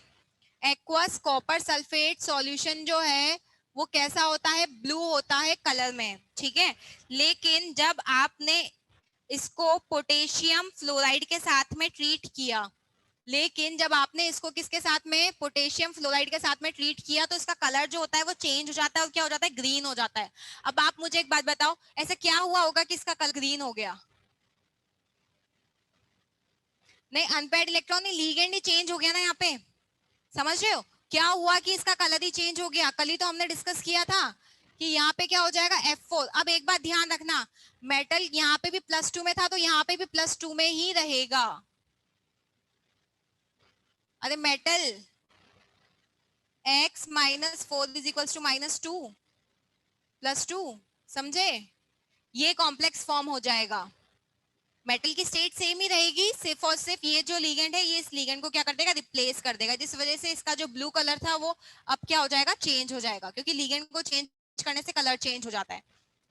एक्वस कॉपर सल्फेट सॉल्यूशन जो है वो कैसा होता है? ब्लू होता है कलर में, ठीक है। लेकिन जब आपने इसको पोटेशियम फ्लोराइड के साथ में ट्रीट किया, लेकिन जब आपने इसको किसके साथ में, पोटेशियम फ्लोराइड के साथ में ट्रीट किया, तो इसका कलर जो होता है वो चेंज हो जाता है, और क्या हो जाता है? ग्रीन हो जाता है। अब आप मुझे एक बात बताओ, ऐसा क्या हुआ होगा कि इसका कलर ग्रीन हो गया? नहीं, अनपेयर्ड इलेक्ट्रॉन नहीं, लीगेंड ही चेंज हो गया ना यहाँ पे। समझ रहे हो क्या हुआ कि इसका कलर ही चेंज हो गया? कल ही तो हमने डिस्कस किया था कि यहाँ पे क्या हो जाएगा, F4। अब एक बात ध्यान रखना, मेटल यहाँ पे भी +2 में था तो यहाँ पे भी +2 में ही रहेगा। अरे metal x -4 is equal to -2 +2, समझे? ये कॉम्प्लेक्स फॉर्म हो जाएगा। मेटल की स्टेट सेम ही रहेगी, सिर्फ और सिर्फ ये जो लीगेंड है ये इस लीगेंड को क्या कर देगा? रिप्लेस कर देगा, जिस वजह से इसका जो ब्लू कलर था वो अब क्या हो जाएगा? चेंज हो जाएगा, क्योंकि लीगेंड को चेंज करने से कलर चेंज हो जाता है।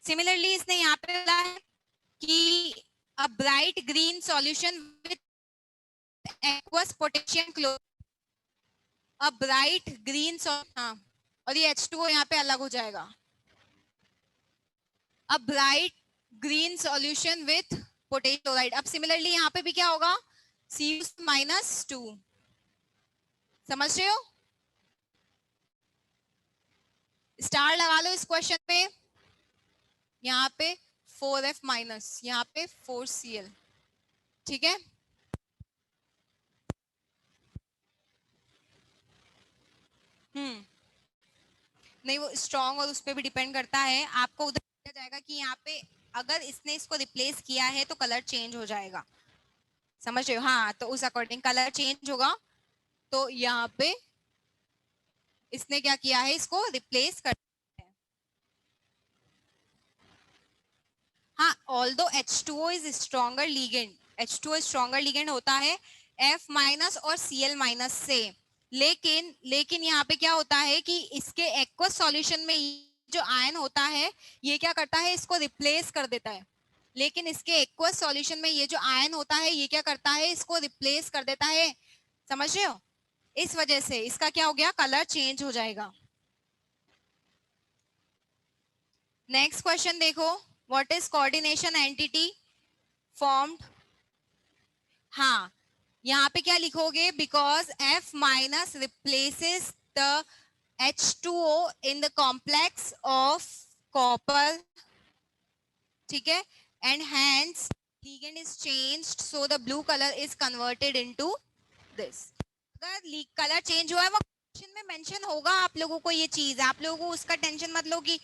सिमिलरली इसने यहाँ पे बोला है कि a bright green solution with aqueous potassium chloride, a bright green, हाँ, और ये H2O यहाँ पे अलग हो जाएगा। A bright green solution with potassium chloride. अब सिमिलरली यहाँ पे भी क्या होगा? Cu-2, समझ रहे हो? स्टार लगा लो इस क्वेश्चन पे। यहाँ पे 4F-, यहाँ पे 4Cl, ठीक है। नहीं, वो स्ट्रॉन्ग और उस पर भी डिपेंड करता है, आपको उधर दिया जाएगा कि यहाँ पे अगर इसने इसको रिप्लेस किया है तो कलर चेंज हो जाएगा, समझ रहे हो? हाँ, तो उस अकॉर्डिंग कलर चेंज होगा। तो यहाँ पे इसने क्या किया है? इसको रिप्लेस कर, हाँ, although H2O is stronger ligand, H2O stronger ligand होता है F- और Cl- से, लेकिन यहाँ पे क्या होता है कि इसके एक्वस सॉल्यूशन में जो आयन होता है ये क्या करता है? इसको रिप्लेस कर देता है। लेकिन इसके एक्वस सॉल्यूशन में ये जो आयन होता है ये क्या करता है? इसको रिप्लेस कर देता है, समझ रहे हो? इस वजह से इसका क्या हो गया? कलर चेंज हो जाएगा। नेक्स्ट क्वेश्चन देखो, what is coordination entity formed? हाँ, यहाँ पे क्या लिखोगे? Because F- replaces the H2O in the complex of copper, ठीक है, and hence ligand is changed so the blue color is converted into this। अगर कलर चेंज हुआ है वो क्वेश्चन में मेंशन होगा, आप लोगों को ये चीज, आप लोगों को उसका टेंशन मत लो कि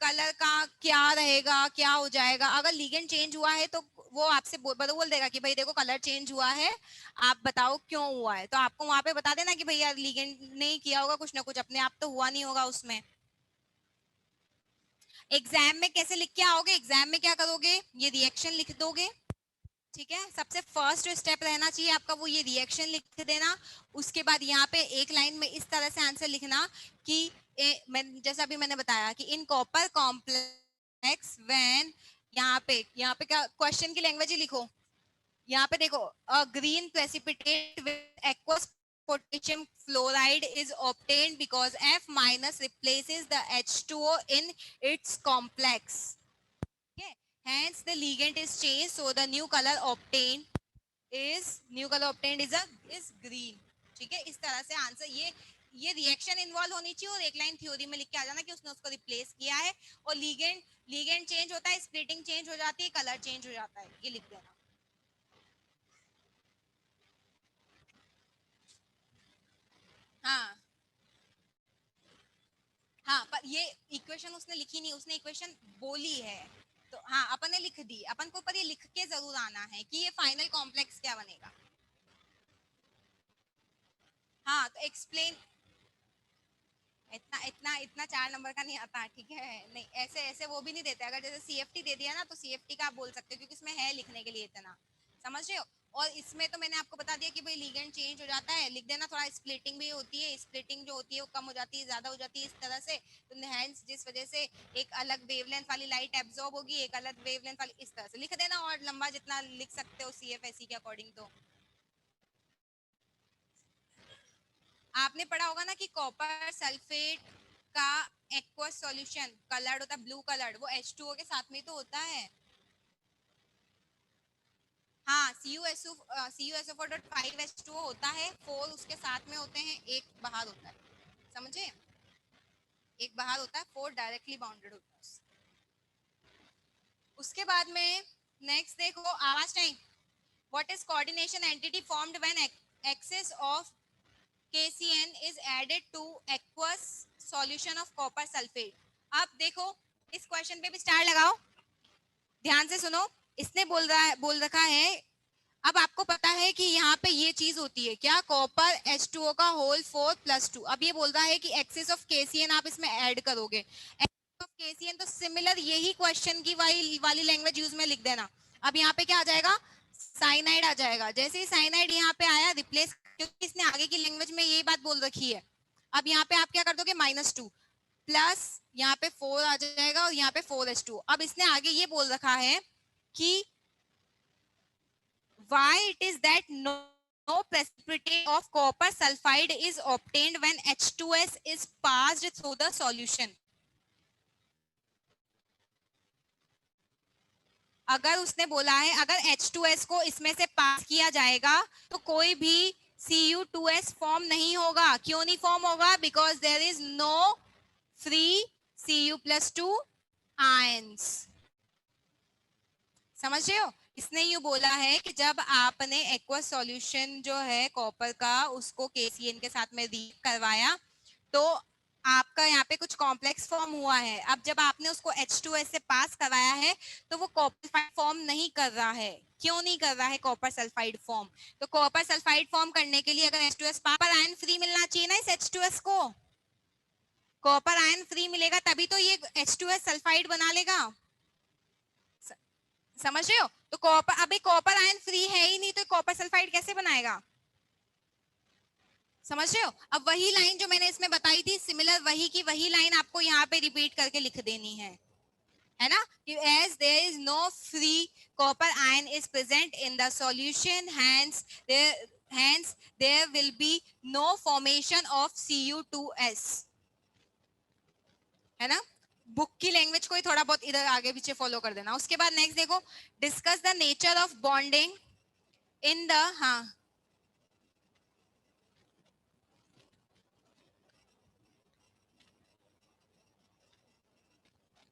कलर का क्या रहेगा, क्या हो जाएगा। अगर लीगेंड चेंज हुआ है तो वो आपसे बोल देगा कि भाई देखो कलर चेंज हुआ है, आप बताओ क्यों हुआ है, तो आपको वहां पे बता देना कि भैया लीगेंड नहीं किया होगा कुछ ना कुछ, अपने आप तो हुआ नहीं होगा उसमें। एग्जाम में कैसे लिख के आओगे? एग्जाम में क्या करोगे? ये रिएक्शन लिख दोगे, ठीक है, सबसे फर्स्ट जो स्टेप रहना चाहिए आपका वो ये रिएक्शन लिख देना। उसके बाद यहाँ पे एक लाइन में इस तरह से आंसर लिखना कि जैसा अभी मैंने बताया कि इन कॉपर कॉम्प्लेक्स व्हेन, यहाँ पे क्या क्वेश्चन की लैंग्वेज ही लिखो। यहाँ पे देखो, a green precipitate with aqueous potassium fluoride is obtained because F minus replaces the H2O in its complex. Okay, hence the ligand is changed, so the new color obtained is green. ठीक है, इस तरह से answer ये reaction involve होनी चाहिए और एक लाइन थ्योरी में लिख के आ जाना कि उसने उसको रिप्लेस किया है और लीगेंड चेंज होता है, स्प्लिटिंग चेंज हो जाती है, कलर चेंज हो जाता है, ये लिख देना। हाँ हाँ, पर ये इक्वेशन उसने लिखी नहीं, उसने इक्वेशन बोली है तो हाँ अपन ने लिख दी, अपन को पर ये लिख के जरूर आना है कि ये फाइनल कॉम्प्लेक्स क्या बनेगा। हाँ तो एक्सप्लेन, इतना इतना इतना 4 नंबर का नहीं आता, ठीक है, नहीं ऐसे ऐसे वो भी नहीं देते। अगर जैसे सीएफटी दे दिया ना तो सीएफटी का आप बोल सकते हो क्योंकि इसमें है लिखने के लिए इतना, समझ रहे हो। और इसमें तो मैंने आपको बता दिया कि भाई लिगेंड चेंज हो जाता है, लिख देना। थोड़ा स्प्लिटिंग भी होती है, स्प्लिटिंग जो होती है वो कम हो जाती है, ज्यादा हो जाती है, इस तरह से तो हैंस जिस वजह से एक अलग वेवलेंथ वाली लाइट एब्जॉर्ब होगी, एक अलग वेवलेंथ वाली, इस तरह से लिख देना और लंबा जितना लिख सकते हो सीएफएसई के अकॉर्डिंग। तो आपने पढ़ा होगा ना कि कॉपर सल्फेट का एक्वस सॉल्यूशन कलर्ड होता है, ब्लू कलर्ड, वो H2O के साथ में तो होता है। हाँ, CuSO4.5H2O होता है, 4 उसके साथ में होते हैं, एक बाहर होता है, समझे, एक बाहर होता है, 4 डायरेक्टली बाउंडेड होता है। उसके बाद में नेक्स्ट देखो आवाज time. What is coordination entity formed when excess of KCN is added to aqueous solution of copper sulfate। अब देखो इस क्वेश्चन पे भी स्टार लगाओ, ध्यान से सुनो। इसने बोल रखा है, अब आपको पता है कि यहाँ पे ये चीज होती है क्या, कॉपर H2O का होल 4+2। अब ये बोल रहा है कि एक्सेस ऑफ KCN आप इसमें ऐड करोगे, एक्सेस ऑफ KCN तो सिमिलर यही क्वेश्चन की वाली लैंग्वेज यूज में लिख देना। अब यहाँ पे क्या आ जाएगा, साइनाइड आ जाएगा। जैसे ही साइनाइड यहाँ पे आया रिप्लेस, क्योंकि इसने आगे की लैंग्वेज में यही बात बोल रखी है। अब यहाँ पे आप क्या कर दोगे, -2 प्लस यहाँ पे 4 आ जाएगा और यहाँ पे 4H2। अब इसने आगे ये बोल रखा है कि why it is that no precipitate of copper sulfide is obtained when H2S is passed through the solution। अगर उसने बोला है अगर H2S को इसमें से पास किया जाएगा तो कोई भी Cu2S फॉर्म नहीं होगा। क्यों नहीं फॉर्म होगा, because there is no free Cu+2 ions. समझ रहे हो, इसने यूं बोला है कि जब आपने एक्वस सॉल्यूशन जो है कॉपर का उसको KCN के साथ में रिएक्ट करवाया तो आपका यहाँ पे कुछ कॉम्प्लेक्स फॉर्म हुआ है। अब जब आपने उसको H2S से पास कराया है तो वो कॉपर फॉर्म नहीं कर रहा है। क्यों नहीं कर रहा है कॉपर सल्फाइड फॉर्म, तो कॉपर सल्फाइड फॉर्म करने के लिए अगर H2S कॉपर आयन फ्री मिलना चाहिए ना इस H2S को, कॉपर आयन फ्री मिलेगा तभी तो ये H2S सल्फाइड बना लेगा। समझ रहे हो, तो कॉपर, अभी कॉपर आयन फ्री है ही नहीं तो कॉपर सल्फाइड कैसे बनाएगा। समझ रहे हो, अब वही लाइन जो मैंने इसमें बताई थी सिमिलर वही की वही लाइन आपको यहाँ पे रिपीट करके लिख देनी है ना, कि as there is no free copper ion is present in the solution, hence there will be no formation of Cu2S, है ना। बुक की लैंग्वेज को ही थोड़ा बहुत इधर आगे पीछे फॉलो कर देना। उसके बाद नेक्स्ट देखो, discuss the nature of bonding in the, हाँ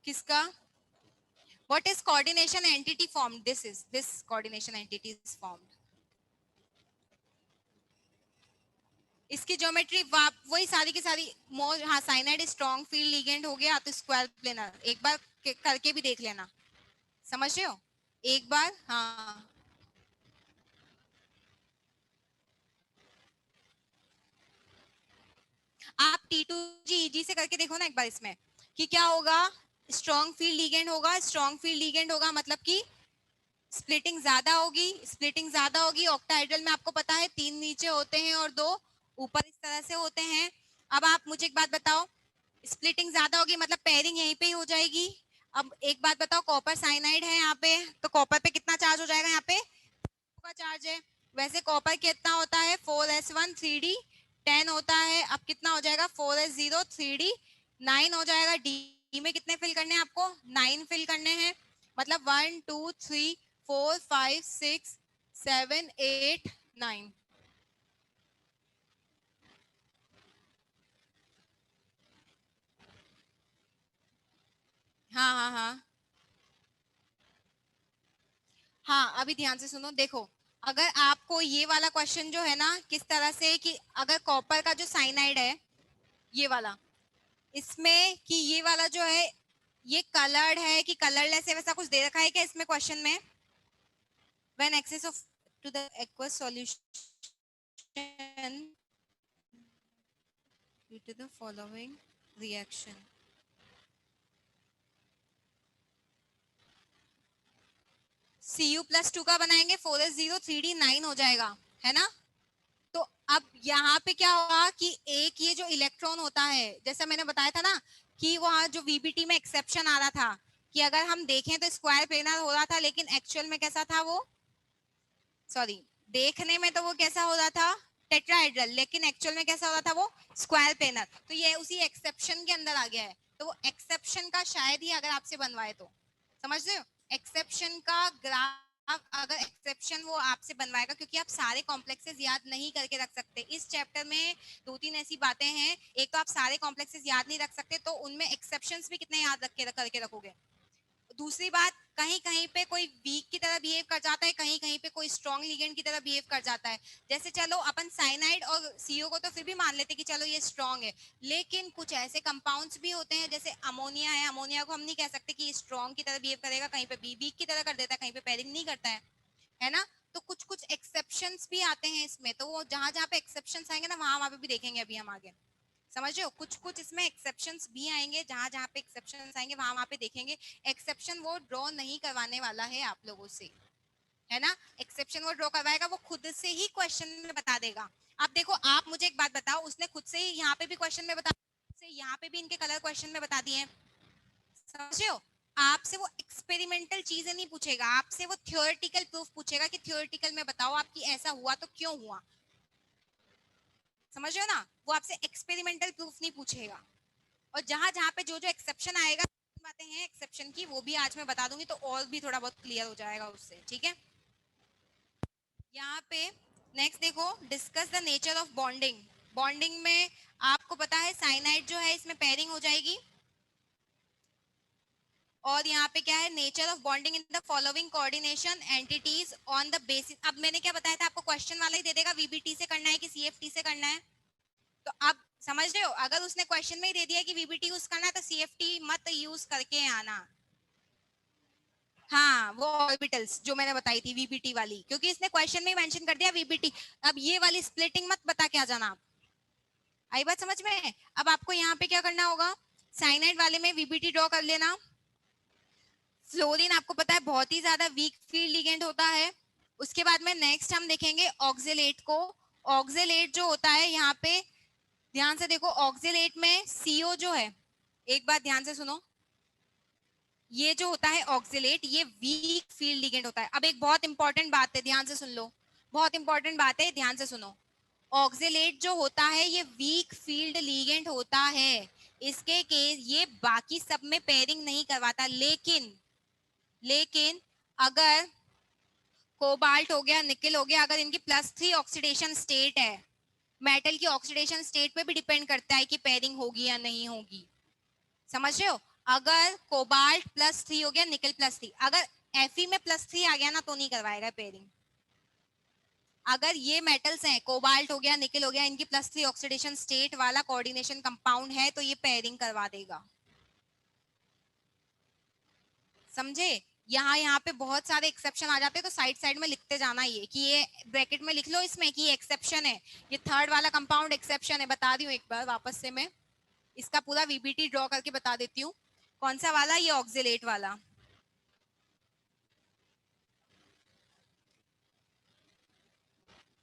किसका, what is coordination entity formed, this coordination entity is formed। इसकी ज्योमेट्री वही सारी की सारी मोर, हाँ साइनाइड स्ट्रॉन्ग फील्ड लिगेंड हो गया तो स्क्वायर प्लेनर, एक बार करके भी देख लेना। समझ रहे हो, एक बार, हाँ आप T2G से करके देखो ना एक बार इसमें कि क्या होगा। स्ट्रॉन्ग फील्ड लिगेंड होगा, स्ट्रॉन्ग फील्ड लिगेंड होगा मतलब कि स्प्लिटिंग ज्यादा होगी, स्प्लिटिंग ज्यादा होगी। ऑक्टाहेड्रल में आपको पता है 3 नीचे होते हैं और 2 ऊपर इस तरह से होते हैं। अब आप मुझे एक बात बताओ, स्प्लिटिंग ज्यादा होगी मतलब पेयरिंग यहीं पे ही हो जाएगी। अब एक बात बताओ, कॉपर साइनाइड है यहाँ पे, तो कॉपर पे कितना चार्ज हो जाएगा, यहाँ पे का चार्ज है। वैसे कॉपर कितना होता है 4s1 3d 10 होता है। अब कितना हो जाएगा 4s0 3d 9 हो जाएगा। डी में कितने फिल करने हैं आपको, 9 फिल करने हैं। मतलब 1 2 3 4 5 6 7 8 9। हाँ हाँ हाँ हाँ, अभी ध्यान से सुनो, देखो अगर आपको ये वाला क्वेश्चन जो है ना किस तरह से कि अगर कॉपर का जो साइनाइड है ये वाला, इसमें कि ये वाला जो है ये कलर्ड है कि कलरलेस है, वैसा कुछ दे रखा है क्या इसमें क्वेश्चन में। When excess of to the aqueous solution due to the following reaction. Cu+2 का बनाएंगे 4s0 3d 9 हो जाएगा, है ना। तो अब यहाँ पे क्या होगा कि एक ये जो इलेक्ट्रॉन होता है, जैसा मैंने बताया था ना कि वहां जो वीबीटी में एक्सेप्शन आ रहा था कि अगर हम देखें तो स्क्वायर प्लेनर हो रहा था, लेकिन एक्चुअल में कैसा था वो, सॉरी, देखने में तो वो कैसा हो रहा था टेट्राहेड्रल, लेकिन एक्चुअल में कैसा हो रहा था वो स्क्वायर प्लेनर। तो ये उसी एक्सेप्शन के अंदर आ गया है। तो वो एक्सेप्शन का शायद ही अगर आपसे बनवाए तो, समझ रहे हो, एक्सेप्शन का ग्राफ अगर एक्सेप्शन वो आपसे बनवाएगा, क्योंकि आप सारे कॉम्प्लेक्सेस याद नहीं करके रख सकते। इस चैप्टर में 2-3 ऐसी बातें हैं, एक तो आप सारे कॉम्प्लेक्सेस याद नहीं रख सकते, तो उनमें एक्सेप्शंस भी कितने याद रख के करके रखोगे। दूसरी बात, कहीं कहीं पे कोई वीक की तरह बिहेव कर जाता है, कहीं कहीं पे कोई स्ट्रॉन्ग लिगेंड की तरह बिहेव कर जाता है। जैसे चलो अपन साइनाइड और सीओ को तो फिर भी मान लेते कि चलो ये स्ट्रॉन्ग है, लेकिन कुछ ऐसे कंपाउंड्स भी होते हैं जैसे अमोनिया है, अमोनिया को हम नहीं कह सकते कि स्ट्रॉन्ग की तरह बिहेव करेगा, कहीं पे बी वीक की तरह कर देता है, कहीं पे पेयरिंग नहीं करता है ना। तो कुछ कुछ एक्सेप्शंस भी आते हैं इसमें, तो वो जहां जहां पे एक्सेप्शंस आएंगे ना वहां वहां पे भी देखेंगे अभी हम आगे, समझ रहे हो। कुछ कुछ इसमें एक्सेप्शंस भी आएंगे, जहां जहां पे एक्सेप्शंस आएंगे वहां वहां पे देखेंगे। एक्सेप्शन वो ड्रॉ नहीं करवाने वाला है आप लोगों से, है ना। एक्सेप्शन वो ड्रॉ करवाएगा, वो खुद से ही क्वेश्चन में बता देगा। अब देखो आप मुझे एक बात बताओ, उसने खुद से ही यहाँ पे भी क्वेश्चन में बता से यहाँ पे भी इनके कलर क्वेश्चन में बता दिए हैं, समझ रहे हो। आपसे वो एक्सपेरिमेंटल चीजें नहीं पूछेगा, आपसे वो थियोरेटिकल प्रूफ पूछेगा कि थियोरेटिकल में बताओ आपकी ऐसा हुआ तो क्यों हुआ, समझ रहे हो ना। वो आपसे एक्सपेरिमेंटल प्रूफ नहीं पूछेगा। और जहां जहां पे जो जो एक्सेप्शन आएगा, बातें हैं एक्सेप्शन की, वो भी आज मैं बता दूंगी, तो और भी थोड़ा बहुत क्लियर हो जाएगा उससे, ठीक है। यहाँ पे नेक्स्ट देखो, discuss the nature of bonding. Bonding में आपको पता है साइनाइड जो है इसमें पेयरिंग हो जाएगी। और यहाँ पे क्या है, nature of bonding in the following coordination entities on the basis. अब मैंने क्या बताया था आपको, क्वेश्चन वाला ही दे देगा वीबीटी से करना है कि सीएफटी से करना है। तो अब समझ रहे हो, अगर उसने क्वेश्चन में ही दे दिया कि वीबीटी यूज करना है तो सीएफटी मत यूज करके आना। हाँ, वो ऑर्बिटल्स जो मैंने बताई थी वीबीटी वाली, क्योंकि इसने क्वेश्चन में ही मेंशन कर दिया वीबीटी। अब ये वाली स्प्लिटिंग मत बता के आ जाना आप। आई बात समझ में। अब आपको यहाँ पे क्या करना होगा, साइनाइड वाले में वीबीटी ड्रॉ कर लेना। फ्लोरीन आपको पता है बहुत ही ज्यादा वीक फील्ड लिगेंड होता है। उसके बाद में नेक्स्ट हम देखेंगे ऑक्जेलेट को। ऑक्जेलेट जो होता है यहाँ पे ध्यान से देखो, ऑक्जेलेट में सीओ जो है, एक बात ध्यान से सुनो, ये जो होता है ऑक्सिलेट ये वीक फील्ड लिगेंड होता है। अब एक बहुत इंपॉर्टेंट बात है, ध्यान से सुन लो, बहुत इंपॉर्टेंट बात है, ध्यान से सुनो। ऑक्सिलेट जो होता है ये वीक फील्ड लिगेंड होता है। इसके केस ये बाकी सब में पेयरिंग नहीं करवाता, लेकिन लेकिन अगर कोबाल्ट हो गया, निकल हो गया, अगर इनकी +3 ऑक्सीडेशन स्टेट है, मेटल की ऑक्सीडेशन स्टेट पे भी डिपेंड करता है कि पेयरिंग होगी या नहीं होगी, समझ रहे हो। अगर कोबाल्ट +3 हो गया, निकल +3, अगर Fe में +3 आ गया ना तो नहीं करवाएगा पेयरिंग। अगर ये मेटल्स हैं, कोबाल्ट हो गया, निकल हो गया, इनकी +3 ऑक्सीडेशन स्टेट वाला कोऑर्डिनेशन कंपाउंड है तो ये पेयरिंग करवा देगा, समझे। यहाँ पे बहुत सारे एक्सेप्शन आ जाते हैं, तो साइड साइड में लिखते जाना ये कि ये ब्रैकेट में लिख लो इसमें कि ये एक्सेप्शन है, ये थर्ड वाला कंपाउंड एक्सेप्शन है। बता दी हूँ एक बार वापस से मैं, इसका पूरा वीबीटी ड्रॉ करके बता देती हूँ। कौन सा वाला, ये ऑक्सिलेट वाला।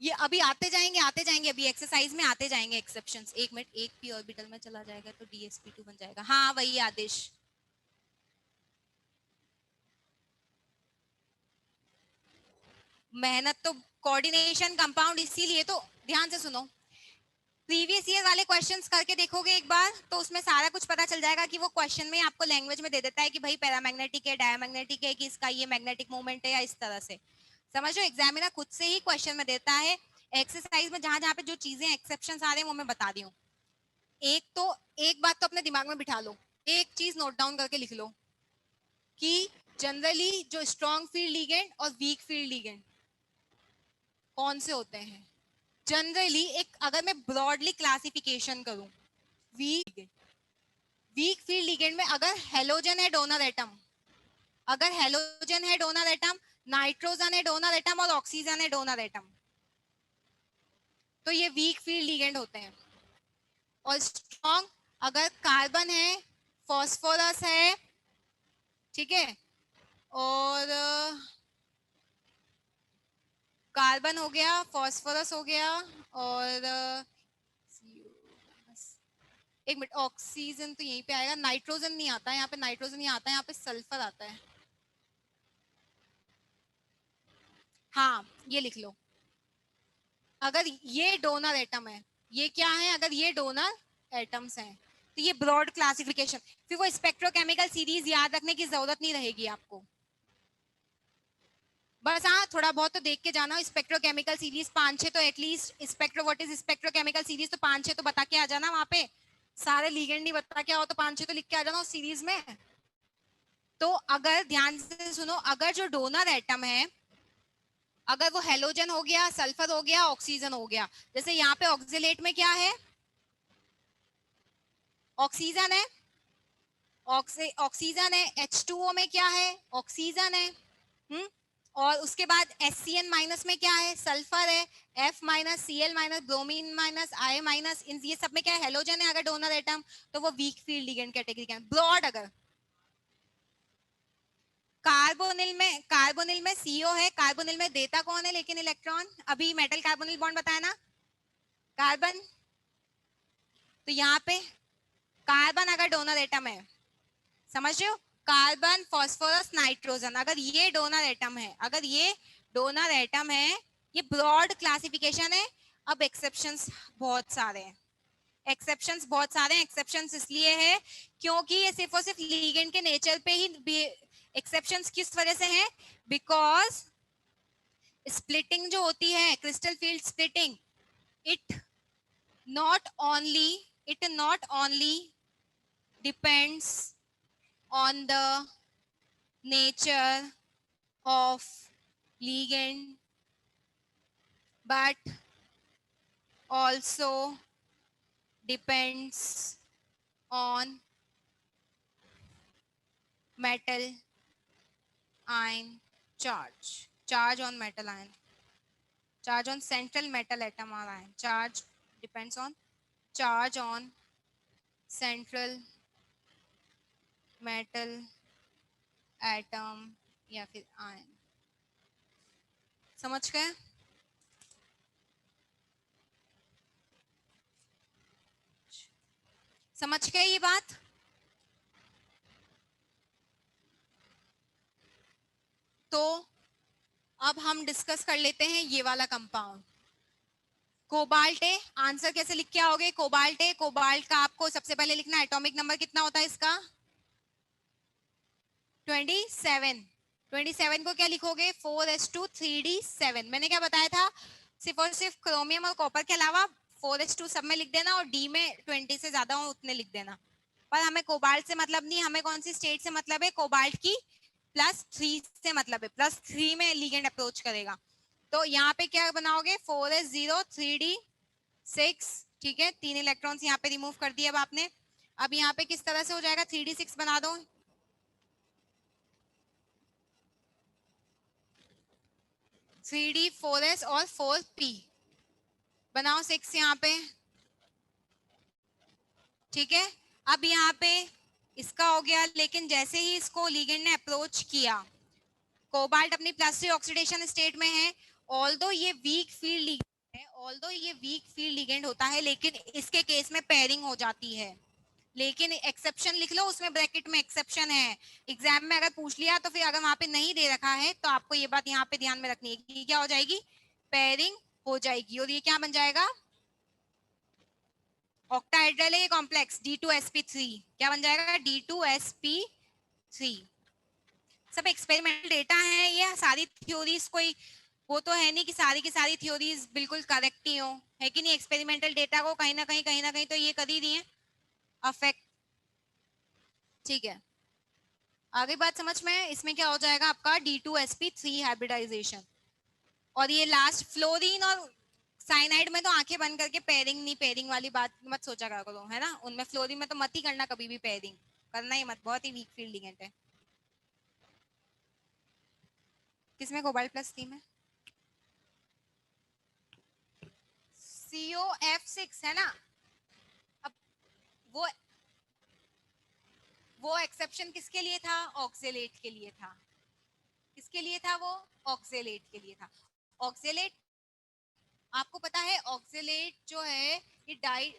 ये अभी आते जाएंगे अभी एक्सरसाइज में आते जाएंगे एक्सेप्शंस। एक मिनट, एक पी ऑर्बिटल में चला जाएगा तो dsp2 बन जाएगा। हाँ वही आदेश। मेहनत तो कोऑर्डिनेशन कंपाउंड, इसीलिए तो ध्यान से सुनो। प्रीवियस ईयर वाले क्वेश्चंस करके देखोगे एक बार तो उसमें सारा कुछ पता चल जाएगा कि वो क्वेश्चन में आपको लैंग्वेज में दे देता है कि भाई पैरामैग्नेटिक है, डायमैग्नेटिक है, कि इसका ये मैग्नेटिक मूवमेंट है, या इस तरह से। समझ लो, एग्जामिनर खुद से ही क्वेश्चन में देता है। एक्सरसाइज में जहां जहां पे जो चीजें एक्सेप्शन आ रहे हैं वो मैं बता दी हूँ। एक बात तो अपने दिमाग में बिठा लो, एक चीज नोट डाउन करके लिख लो कि जनरली जो स्ट्रॉन्ग फील्ड लिगेंड और वीक फील्ड लिगेंड कौन से होते हैं। जनरली एक अगर मैं ब्रॉडली क्लासिफिकेशन करूं, वीक वीक फील्ड लिगेंड में अगर हेलोजन है डोनर एटम, अगर हेलोजन है डोनर एटम, नाइट्रोजन है डोनर एटम और ऑक्सीजन है डोनर एटम, तो ये वीक फील्ड लिगेंड होते हैं। और स्ट्रॉन्ग अगर कार्बन है, फॉस्फोरस है, ठीक है, और कार्बन हो गया, फॉस्फोरस हो गया, और एक मिनट, ऑक्सीजन तो यहीं पे आएगा, नाइट्रोजन नहीं आता है यहाँ पे, नाइट्रोजन नहीं आता है यहाँ पे, सल्फर आता है। हाँ ये लिख लो, अगर ये डोनर एटम है, ये क्या है, अगर ये डोनर एटम्स हैं तो ये ब्रॉड क्लासिफिकेशन। फिर वो स्पेक्ट्रोकेमिकल सीरीज याद रखने की जरूरत नहीं रहेगी आपको, बस हाँ थोड़ा बहुत तो देख के जाना। स्पेक्ट्रोकेमिकल सीरीज 5-6 तो at least, spectro what is spectrochemical series तो 5-6 तो बता के आ जाना वहां पे। सारे लीगेंड नहीं बता के आओ तो 5-6 तो लिख के आ जाना उस सीरीज में। तो अगर ध्यान से सुनो, अगर जो डोनर एटम है, अगर वो हेलोजन हो गया, सल्फर हो गया, ऑक्सीजन हो गया, जैसे यहाँ पे ऑक्सिलेट में क्या है, ऑक्सीजन है, ऑक्सीजन है, H2O में क्या है, ऑक्सीजन है। और उसके बाद HCN माइनस में क्या है, सल्फर है, F minus, Cl minus, bromine minus, I minus, इन ये सब में क्या है, हेलोजन है अगर डोनर एटम, तो वो वीक फील्ड लिगेंड कैटेगरी का है। ब्रॉड अगर कार्बोनिल में CO है, कार्बोनिल में देता कौन है लेकिन इलेक्ट्रॉन, अभी मेटल कार्बोनिल बॉन्ड बताया ना, कार्बन। तो यहाँ पे कार्बन अगर डोनर एटम है, समझ रहे हो, कार्बन, फास्फोरस, नाइट्रोजन, अगर ये डोनर एटम है, अगर ये डोनर एटम है, ये ब्रॉड क्लासिफिकेशन है। अब एक्सेप्शंस बहुत सारे हैं, एक्सेप्शंस बहुत सारे हैं। एक्सेप्शंस इसलिए है क्योंकि ये सिर्फ और सिर्फ लीगेंड के नेचर पे ही एक्सेप्शंस किस वजह से हैं, बिकॉज स्प्लिटिंग जो होती है, crystal field splitting, it not only it not only depends on the nature of ligand but also depends on metal ion charge on metal ion, charge on central metal atom or ion, charge depends on charge on central metal atom या फिर ion। समझ गए? समझ गए ये बात? तो अब हम डिस्कस कर लेते हैं ये वाला कंपाउंड, कोबाल्ट है। आंसर कैसे लिख के आओगे, कोबाल्ट है, कोबाल्ट का आपको सबसे पहले लिखना एटॉमिक नंबर कितना होता है इसका, 27। 27 को क्या लिखोगे, 4s2 3d7। मैंने क्या बताया था, सिर्फ और सिर्फ क्रोमियम और कॉपर के अलावा 4s2 सब में लिख देना, और डी में 20 से ज्यादा हो उतने लिख देना। पर हमें कोबाल्ट से मतलब नहीं, हमें कौन सी स्टेट से मतलब है, कोबाल्ट की +3 से मतलब है, +3 में लिगेंड अप्रोच करेगा। तो यहाँ पे क्या बनाओगे, 4s0 3d6, ठीक है, 3 इलेक्ट्रॉन्स यहाँ पे रिमूव कर दिए अब आपने। अब यहाँ पे किस तरह से हो जाएगा, 3d6 बना दो, 3d 4s और 4p बनाओ, 6 यहाँ पे, ठीक है। अब यहाँ पे इसका हो गया, लेकिन जैसे ही इसको लिगेंड ने अप्रोच किया, कोबाल्ट अपनी +3 ऑक्सीडेशन स्टेट में है, ऑल्दो ये वीक फील्ड लिगेंड है, ऑल्दो ये वीक फील्ड लिगेंड होता है, लेकिन इसके केस में पेयरिंग हो जाती है। लेकिन एक्सेप्शन लिख लो, उसमें ब्रैकेट में एक्सेप्शन है। एग्जाम में अगर पूछ लिया तो फिर अगर वहां पे नहीं दे रखा है तो आपको ये बात यहाँ पे ध्यान में रखनी है कि क्या हो जाएगी, पेयरिंग हो जाएगी। और ये क्या बन जाएगा, ऑक्टाहेड्रल है ये कॉम्प्लेक्स D2sp3, क्या बन जाएगा D2sp3। सब एक्सपेरिमेंटल डेटा है, ये सारी थ्योरीज कोई वो तो है नहीं कि सारी की सारी थ्योरीज बिल्कुल करेक्ट ही हो, है कि नहीं। एक्सपेरिमेंटल डेटा को कहीं ना कहीं तो ये कर ही रही है अफेक्ट। ठीक है, आगे बात समझ में। इसमें क्या हो जाएगा आपका D2sp3 हाइब्रिडाइजेशन। और ये लास्ट फ्लोरीन और साइनाइड में तो आंखें बंद करके पेयरिंग नहीं, पेयरिंग वाली बात मत सोचा करो, है ना। उनमें फ्लोरीन में तो मत ही करना कभी भी, पेयरिंग करना ही मत, बहुत ही वीक फील्ड लिगेंड है। किसमें कोबाल्ट प्लस थीम है, COF6 है ना। अब वो वो एक्सेप्शन किसके लिए था, ऑक्जेलेट के लिए था। किसके लिए था वो, ऑक्जेलेट के लिए था। ऑक्जेलेट, आपको पता है ऑक्जेलेट जो है ये डाई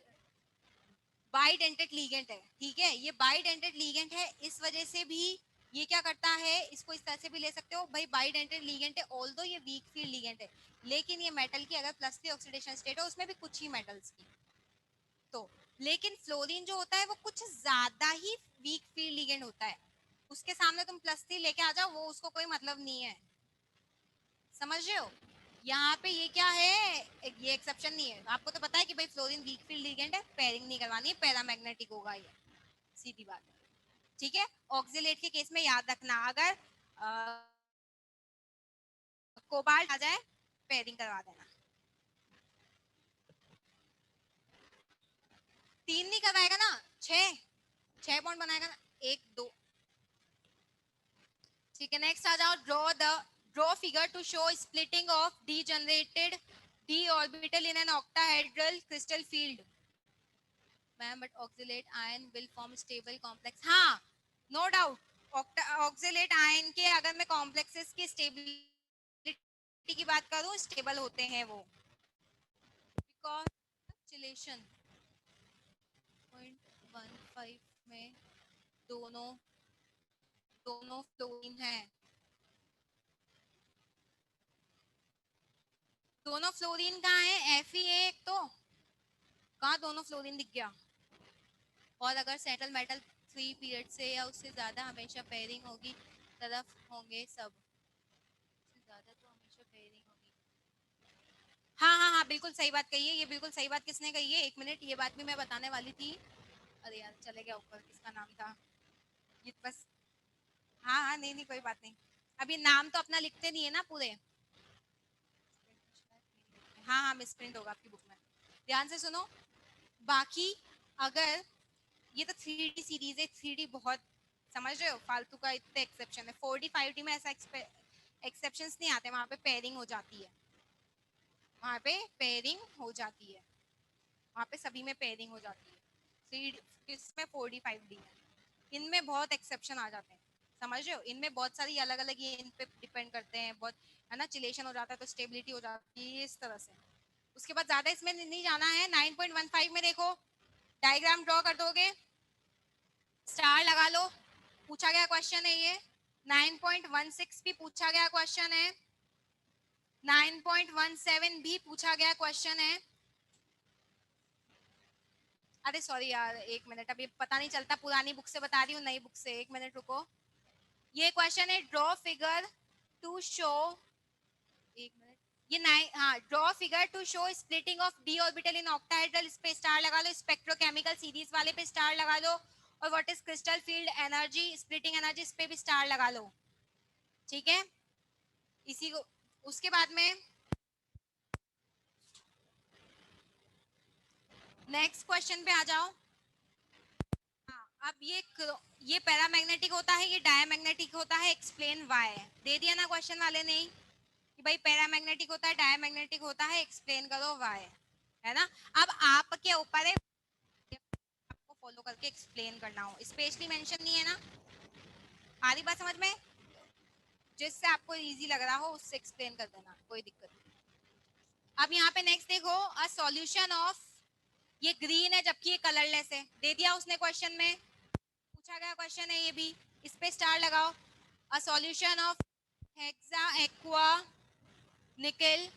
बाइडेंटेड लीगेंट है, ठीक है। ये बाइडेंटेड लीगेंट है, इस वजह से भी ये क्या करता है, इसको इस तरह से भी ले सकते हो भाई, बाइडेंटेड लीगेंट है, ऑल्दो ये वीक फील्ड लीगेंट है, लेकिन ये मेटल की अगर +3 ऑक्सीडेशन स्टेट हो, उसमें भी कुछ ही मेटल्स की तो। लेकिन फ्लोरीन जो होता है वो कुछ ज्यादा ही वीक फील्ड लीगेंड होता है, उसके सामने तुम +3 लेके आ जाओ, वो उसको कोई मतलब नहीं है, समझ रहे हो। यहाँ पे ये क्या है, ये एक्सेप्शन नहीं है। आपको तो पता है कि भाई फ्लोरीन वीक फील्ड लिगेंड है, पेयरिंग नहीं करवानी है, पैरामैग्नेटिक होगा ये, सीधी बात है। ठीक है, ऑक्सिलेट के केस में याद रखना, अगर कोबाल्ट आ जाए पेयरिंग करवा देना। 3 नहीं करवाएगा ना, 6 बॉन्ड बनाएगा ना, 1 2। ठीक है, नेक्स्ट आ जाओ, draw figure to show splitting of degenerated d orbital in an octahedral crystal field। Ma'am but oxalate ion will form stable complex, हाँ नो डाउट। ऑक्सिलेट आयन के अगर मैं कॉम्प्लेक्सेस की स्टेबिलिटी की बात करूं, स्टेबल होते हैं वो, बिकॉज चिलेशन 0.15 में दोनों दोनों फ्लोरीन है, दोनों फ्लोरीन कहाँ है, Fe एक तो, कहाँ दोनों फ्लोरीन दिख गया। और अगर सेटल मेटल 3 पीरियड से या उससे ज्यादा हमेशा पेयरिंग होगी, तरफ होंगे सब, उससे ज्यादा तो हमेशा पेयरिंग होगी। हाँ हाँ हाँ, बिल्कुल सही बात कही है, ये बिल्कुल सही बात किसने कही है, 1 मिनट, ये बात भी मैं बताने वाली थी। अरे यार चले गया ऊपर, किसका नाम था ये बस। हाँ हाँ, नहीं नहीं कोई बात नहीं, अभी नाम तो अपना लिखते नहीं है ना पूरे। हाँ हाँ, मिसप्रिंट होगा आपकी बुक में, ध्यान से सुनो। बाकी अगर ये तो 3D सीरीज है, 3D बहुत समझ रहे हो, फालतू का इतने एक्सेप्शन है। 4D 5D में ऐसा एक्सेप्शंस नहीं आते, वहां पे पेयरिंग हो जाती है, वहां पे पेयरिंग हो जाती है, वहां पे सभी में पेयरिंग हो जाती है। 3D इसमें 4D 5D में, इनमें बहुत एक्सेप्शन आ जाते हैं, समझ रहे हो। इनमें बहुत सारी अलग अलग ये इन पे डिपेंड करते हैं बहुत, है ना। चिलेशन हो जाता है तो स्टेबिलिटी हो जाती है, इस तरह से। उसके बाद ज्यादा इसमें नहीं जाना है। 9.15 में देखो, डायग्राम ड्रॉ कर दोगे, स्टार लगा लो, पूछा गया क्वेश्चन है ये। 9.16 भी पूछा गया क्वेश्चन है, 9.17 भी पूछा गया क्वेश्चन है। अरे सॉरी यार, 1 मिनट, अभी पता नहीं चलता, पुरानी बुक से बता रही हूँ, नई बुक से, 1 मिनट रुको। ये क्वेश्चन है, draw figure to show, 1 minute, ये 9, हाँ, draw figure to show splitting of D orbital in octahedral, इस पे स्टार लगा लो, स्पेक्ट्रोकेमिकल सीरीज वाले पे स्टार लगा लो, और what is crystal field energy, splitting energy, इस पे भी स्टार लगा लो। ठीक है, इसी को, उसके बाद में नेक्स्ट क्वेश्चन पे आ जाओ। हाँ, अब ये पैरामैग्नेटिक होता है, ये डायमैग्नेटिक होता है, एक्सप्लेन व्हाई। दे दिया ना क्वेश्चन वाले ने कि भाई पैरामैग्नेटिक होता है, डायमैग्नेटिक होता है, एक्सप्लेन करो व्हाई, है ना। अब आपके ऊपर है आपको फॉलो करके एक्सप्लेन करना हो, स्पेशली मेंशन नहीं है ना, आ रही बात समझ में। जिससे आपको इजी लग रहा हो उससे एक्सप्लेन कर देना, कोई दिक्कत नहीं। अब यहाँ पे नेक्स्ट देखो, अ सॉल्यूशन ऑफ, ये ग्रीन है जबकि ये कलरलेस है, दे दिया उसने क्वेश्चन में, पूछा गया क्वेश्चन है ये भी, इस पे स्टार लगाओ। A solution of hexa aqua निकल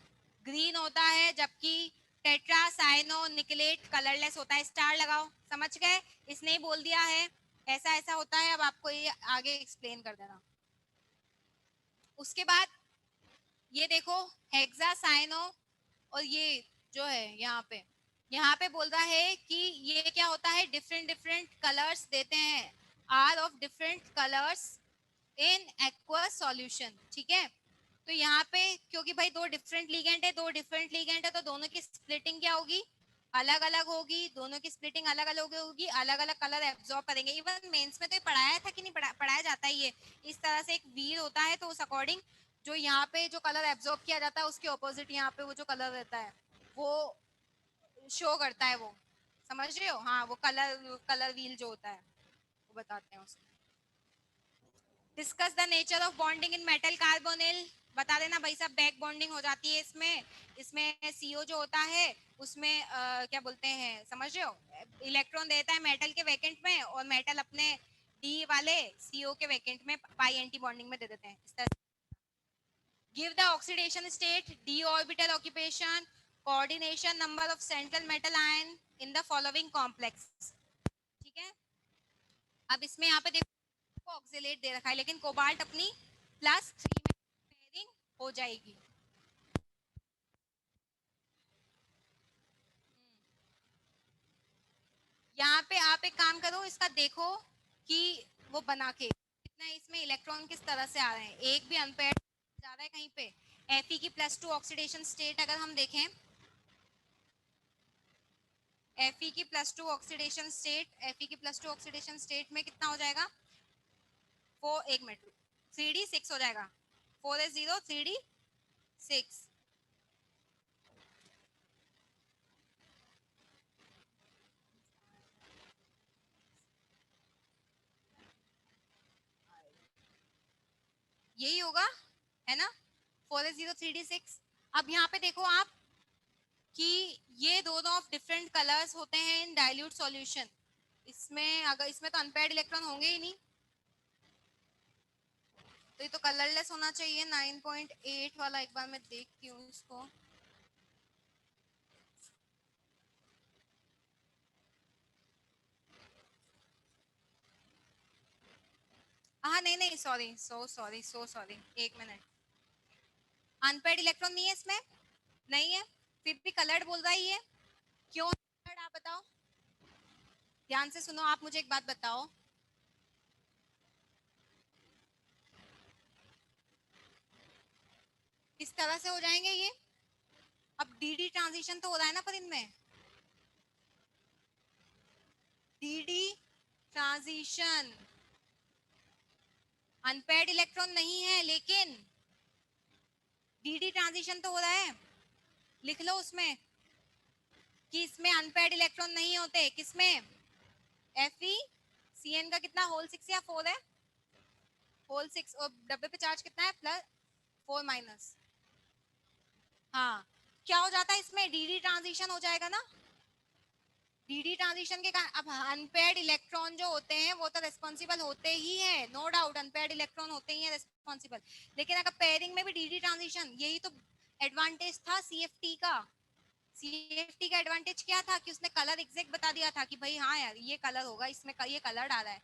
ग्रीन होता है जबकि टेट्रा साइनो निकलेट कलरलेस होता है, स्टार लगाओ। समझ गए, इसने ही बोल दिया है ऐसा ऐसा होता है, अब आपको ये आगे एक्सप्लेन कर देना। उसके बाद ये देखो हेक्सा साइनो, और ये जो है यहाँ पे बोल रहा है कि ये क्या होता है, डिफरेंट डिफरेंट कलर्स देते हैं, are of different colours in aqueous solution, ठीक है। तो यहाँ पे क्योंकि भाई दो डिफरेंट लिगेंड है, तो दोनों की स्प्लिटिंग क्या होगी, अलग अलग होगी, दोनों की स्प्लिटिंग अलग अलग होगी, अलग अलग कलर एब्जॉर्ब करेंगे। इवन मेंस में तो ये पढ़ाया था कि नहीं, पढ़ाया जाता है ये, इस तरह से एक व्हील होता है, तो उस अकॉर्डिंग जो यहाँ पे जो कलर एब्जॉर्ब किया जाता है उसके ऑपोजिट यहाँ पे वो जो कलर रहता है वो शो करता है, वो समझ रहे हो, हाँ वो कलर कलर व्हील जो होता है वो बताते हैं उसमें। Discuss the nature of bonding in metal carbonyl, बता देना भाई साहब, बैक बॉन्डिंग हो जाती है इसमें, इसमें सीओ जो होता है उसमें क्या बोलते हैं, समझ रहे हो, इलेक्ट्रॉन देता है मेटल के वैकेंट में, और मेटल अपने डी वाले सीओ के वैकेंट में पाई एंटी बॉन्डिंग में दे देते हैं, इस तरह। Give the oxidation state, D orbital occupation, coordination number of central metal ion in the following complex, ठीक है। अब इसमें यहाँ पे देखो ऑक्सीलेट दे रखा है, लेकिन कोबाल्ट अपनी +3 में पेयरिंग हो जाएगी। यहाँ पे आप एक काम करो, इसका देखो कि वो बना के कितना इसमें इलेक्ट्रॉन किस तरह से आ रहे हैं, एक भी अनपेयर्ड जा रहा है कहीं पे। Fe की +2 ऑक्सीडेशन स्टेट अगर हम देखें, Fe की +2 ऑक्सीडेशन स्टेट, Fe की +2 ऑक्सीडेशन स्टेट में कितना हो जाएगा, 4, 1 मिनट, 3d6 हो जाएगा, 4s0 3d6। यही होगा, है ना, 4s0 3d6। अब यहाँ पे देखो आप कि ये दोनों ऑफ डिफरेंट कलर्स होते हैं इन डाइल्यूट सॉल्यूशन, इसमें अगर इसमें तो अनपेयर्ड इलेक्ट्रॉन होंगे ही नहीं, तो ये तो कलरलेस होना चाहिए। 9.8 वाला एक बार मैं देखती हूँ इसको, हाँ नहीं नहीं sorry, so sorry, 1 minute, unpaired electron नहीं है इसमें, नहीं है, फिर भी कलर्ड बोल रहा है ये, क्यों कलर्ड आप बताओ, ध्यान से सुनो, आप मुझे एक बात बताओ, किस तरह से हो जाएंगे ये, अब डीडी ट्रांजिशन तो हो रहा है ना पर इनमें, डीडी ट्रांजिशन, अनपेयर्ड इलेक्ट्रॉन नहीं है लेकिन डीडी ट्रांजिशन तो हो रहा है, लिख लो उसमें कि इसमें अनपेयर्ड इलेक्ट्रॉन नहीं होते, किसमें, Fe, Cn का कितना होल 6 या 4 है, होल 6, और डब्बे पे चार्ज कितना है, +4 हाँ, क्या हो जाता है इसमें, डीडी ट्रांजिशन हो जाएगा ना, डीडी ट्रांजिशन के कारण अब अनपेयर्ड इलेक्ट्रॉन जो होते हैं वो तो रेस्पॉन्सिबल होते ही है, नो डाउट अनपेयर्ड इलेक्ट्रॉन होते ही है रेस्पॉन्सिबल, लेकिन अगर पेयरिंग में भी डीडी ट्रांजिशन, यही तो एडवांटेज था सीएफटी का। सीएफटी का एडवांटेज क्या था कि उसने कलर एग्जैक्ट बता दिया था कि भाई हाँ यार ये कलर होगा, इसमें ये कलर डाला है,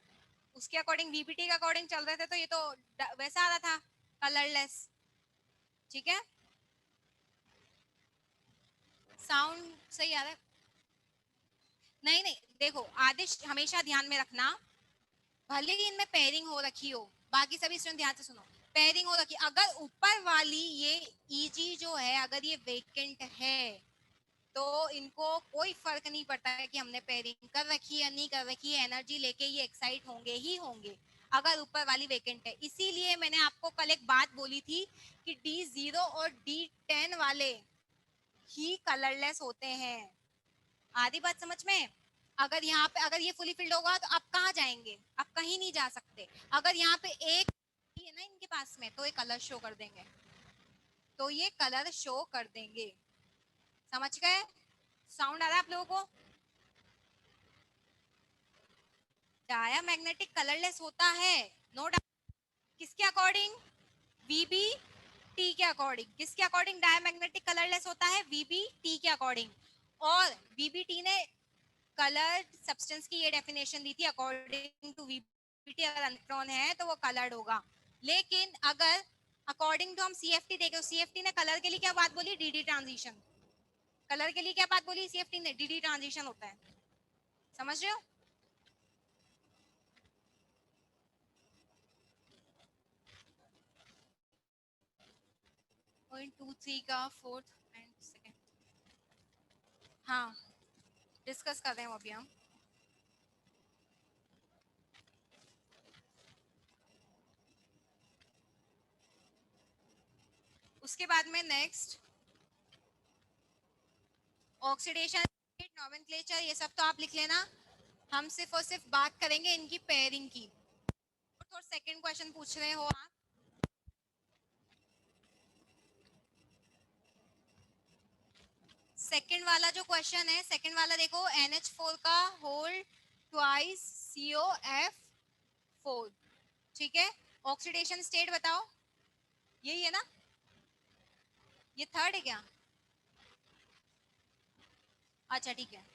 उसके अकॉर्डिंग वीपीटी के अकॉर्डिंग चल रहे थे, तो ये तो वैसा आ रहा था कलरलेस, ठीक है। साउंड सही आ रहा है, नहीं नहीं देखो आदिश हमेशा ध्यान में रखना, भले ही इनमें पेयरिंग हो रखी हो, बाकी सभी स्टूडेंट ध्यान से सुनो, पेयरिंग हो रखी, अगर ऊपर वाली ये ईजी जो है अगर ये वेकेंट है तो इनको कोई फर्क नहीं पड़ता है कि हमने पेयरिंग कर रखी है नहीं कर रखी है, एनर्जी लेके ये एक्साइट होंगे ही होंगे अगर ऊपर वाली वेकेंट है। इसीलिए मैंने आपको कल एक बात बोली थी कि D0 और D10 वाले ही कलरलेस होते हैं, आधी बात समझ में। अगर यहाँ पे अगर ये फुली फिल्ड होगा तो आप कहाँ जाएंगे, आप कहीं नहीं जा सकते। अगर यहाँ पे एक है ना इनके आपके पास में, तो ये कलर शो कर देंगे, तो ये कलर शो कर देंगे। समझ गए? साउंड आ रहा है आप लोगों को? डायामैग्नेटिक कलरलेस होता है, नो डाउट। किसके अकॉर्डिंग? वीबी टी के अकॉर्डिंग। किसके अकॉर्डिंग डायमैग्नेटिक कलरलेस होता है? वीबीटी के अकॉर्डिंग। और वीबीटी ने कलर सब्सटेंस की ये डेफिनेशन दी थी, अकॉर्डिंग टू वीबीटी अगर इलेक्ट्रॉन है तो वो कलर्ड होगा। लेकिन अगर अकॉर्डिंग टू हम सीएफटी देखें, सीएफटी ने कलर के लिए क्या बात बोली? DD transition. कलर के लिए क्या बात बोली सीएफटी ने? डीडी ट्रांजिशन होता है। समझ रहे हो? 0.23 का फोर्थ एंड सेकेंड, हाँ डिस्कस कर रहे हैं अभी हम। उसके बाद में नेक्स्ट ऑक्सीडेशन स्टेट, नोमेनक्लेचर, ये सब तो आप लिख लेना। हम सिर्फ और सिर्फ बात करेंगे इनकी पेयरिंग की। और सेकंड क्वेश्चन पूछ रहे हो आप, सेकंड वाला जो क्वेश्चन है, सेकंड वाला देखो, NH4 का होल ट्वाइस COF4, ठीक है। ऑक्सीडेशन स्टेट बताओ, यही है ना? ये थर्ड है क्या? अच्छा ठीक है।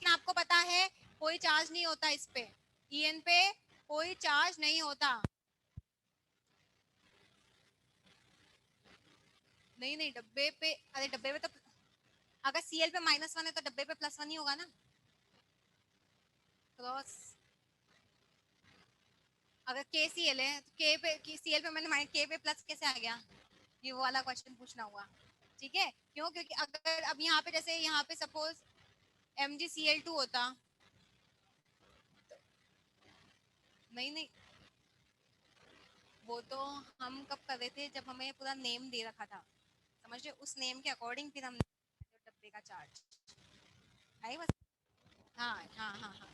आपको पता है कोई चार्ज नहीं होता इस पे, EN पे कोई चार्ज नहीं होता। नहीं नहीं, डब्बे पे, अरे डब्बे पे तो अगर Cl पे -1 है तो डब्बे पे +1 ही होगा ना। क्रॉस, अगर KCl है तो K पे, Cl पे मैंने K पे प्लस कैसे आ गया? ये वो वाला क्वेश्चन पूछना हुआ। ठीक है, क्यों? क्योंकि अगर अब यहाँ पे, जैसे यहाँ पे सपोज MgCl2 होता, नहीं नहीं, वो तो हम कब कर रहे थे जब हमें पूरा नेम दे रखा था, समझ रहे? उस नेम के अकॉर्डिंग फिर हम डब्बे का चार्ज आई बस। हाँ हाँ हाँ हाँ।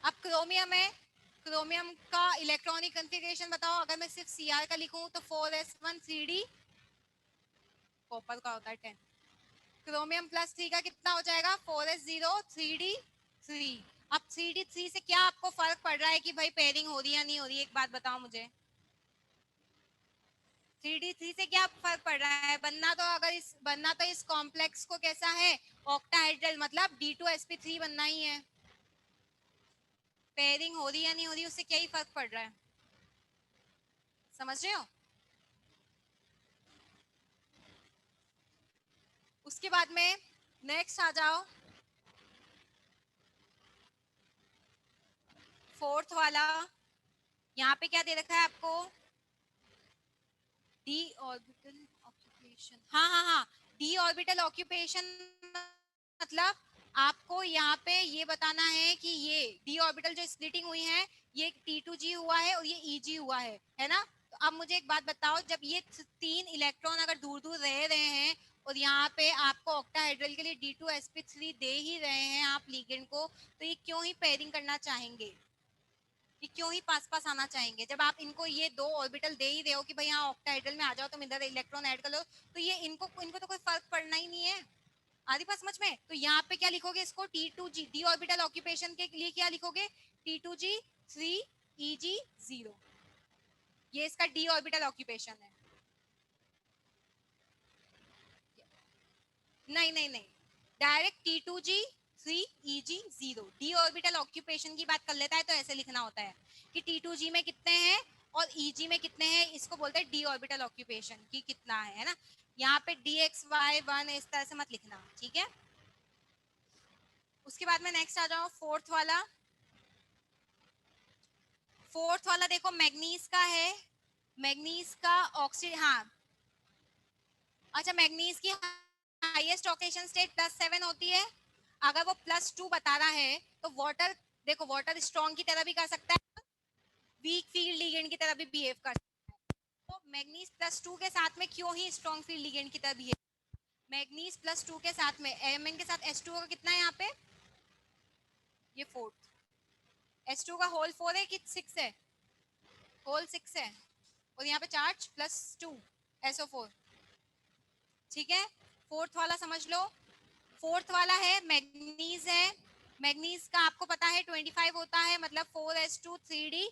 अब क्रोमियम है, क्रोमियम का इलेक्ट्रॉनिक कॉन्फ़िगरेशन बताओ। अगर मैं सिर्फ Cr का लिखूं तो 4s1 3d, कॉपर का होता है 10। क्रोमियम +3 का कितना हो जाएगा? 4s0 3d3। अब 3d3 से क्या आपको फर्क पड़ रहा है कि भाई पेयरिंग हो रही है या नहीं हो रही है? एक बात बताओ मुझे, 3d3 से क्या फर्क पड़ रहा है? बनना तो, अगर इस बनना तो इस कॉम्प्लेक्स को कैसा है? ऑक्टाहेड्रल, मतलब D2sp3 बनना ही है। पेयरिंग हो रही है या नहीं हो रही, उससे क्या ही फर्क पड़ रहा है? समझ रहे हो? उसके बाद में नेक्स्ट आ जाओ, फोर्थ वाला। यहाँ पे क्या दे रखा है आपको? डी ऑर्बिटल ऑक्यूपेशन, हाँ हाँ हाँ, डी ऑर्बिटल ऑक्यूपेशन मतलब आपको यहाँ पे ये बताना है कि ये डी ऑर्बिटल जो स्प्लिटिंग हुई है, ये T2G हुआ है और ये EG हुआ है ना? तो अब मुझे एक बात बताओ, जब ये तीन इलेक्ट्रॉन अगर दूर दूर रह रहे हैं और यहाँ पे आपको ऑक्टाहेड्रल के लिए D2sp3 दे ही रहे हैं आप लिगेंड को, तो ये क्यों ही पेयरिंग करना चाहेंगे? ये क्यों ही पास पास आना चाहेंगे? जब आप इनको ये दो ऑर्बिटल दे ही रहे हो कि भाई यहाँ ऑक्टाहेड्रल में आ जाओ, तुम इधर इलेक्ट्रॉन ऐड कर लो, तो ये इनको इनको तो कोई फर्क पड़ना ही नहीं है। आदि बात समझ में? तो यहाँ पे क्या लिखोगे इसको? T2G, डी ऑर्बिटल ऑक्यूपेशन के लिए क्या लिखोगे? T2G 3 EG 0, ये इसका डी ऑर्बिटल ऑक्यूपेशन है। नहीं नहीं नहीं, direct T2G 3 EG 0, D orbital occupation की बात कर लेता है तो ऐसे लिखना होता है कि T2G में कितने हैं और EG में कितने हैं, इसको बोलते हैं डी ऑर्बिटल ऑक्यूपेशन की कितना है ना? यहाँ पे DXY1 इस तरह से मत लिखना, ठीक है? उसके बाद में नेक्स्ट आ जाओ, फोर्थ वाला। फोर्थ वाला देखो, मैग्नीज का है, मैग्नीज का ऑक्सीड, हाँ अच्छा, मैग्नीज की हाईएस्ट ऑक्सीडेशन स्टेट +7 होती है। अगर वो +2 बता रहा है तो वाटर, देखो वाटर स्ट्रॉन्ग की तरह भी कर सकता है, वीक फील्ड लिगेंड की तरह भी बिहेव कर सकता है। तो मैग्नीज +2 के साथ में क्यों ही स्ट्रॉन्ग फील्ड लिगेंड की तरह बिहेव, मैग्नीज +2 के साथ में एमएन के साथ H2O का कितना है यहाँ पे, ये 4th, H2 का होल 4 है कि 6 है, होल 6 है, और यहाँ पे चार्ज +2 SO4, ठीक है। फोर्थ वाला समझ लो, फोर्थ वाला है मैग्नीज है, मैग्नीज का आपको पता है 25 होता है, मतलब 4s2 3d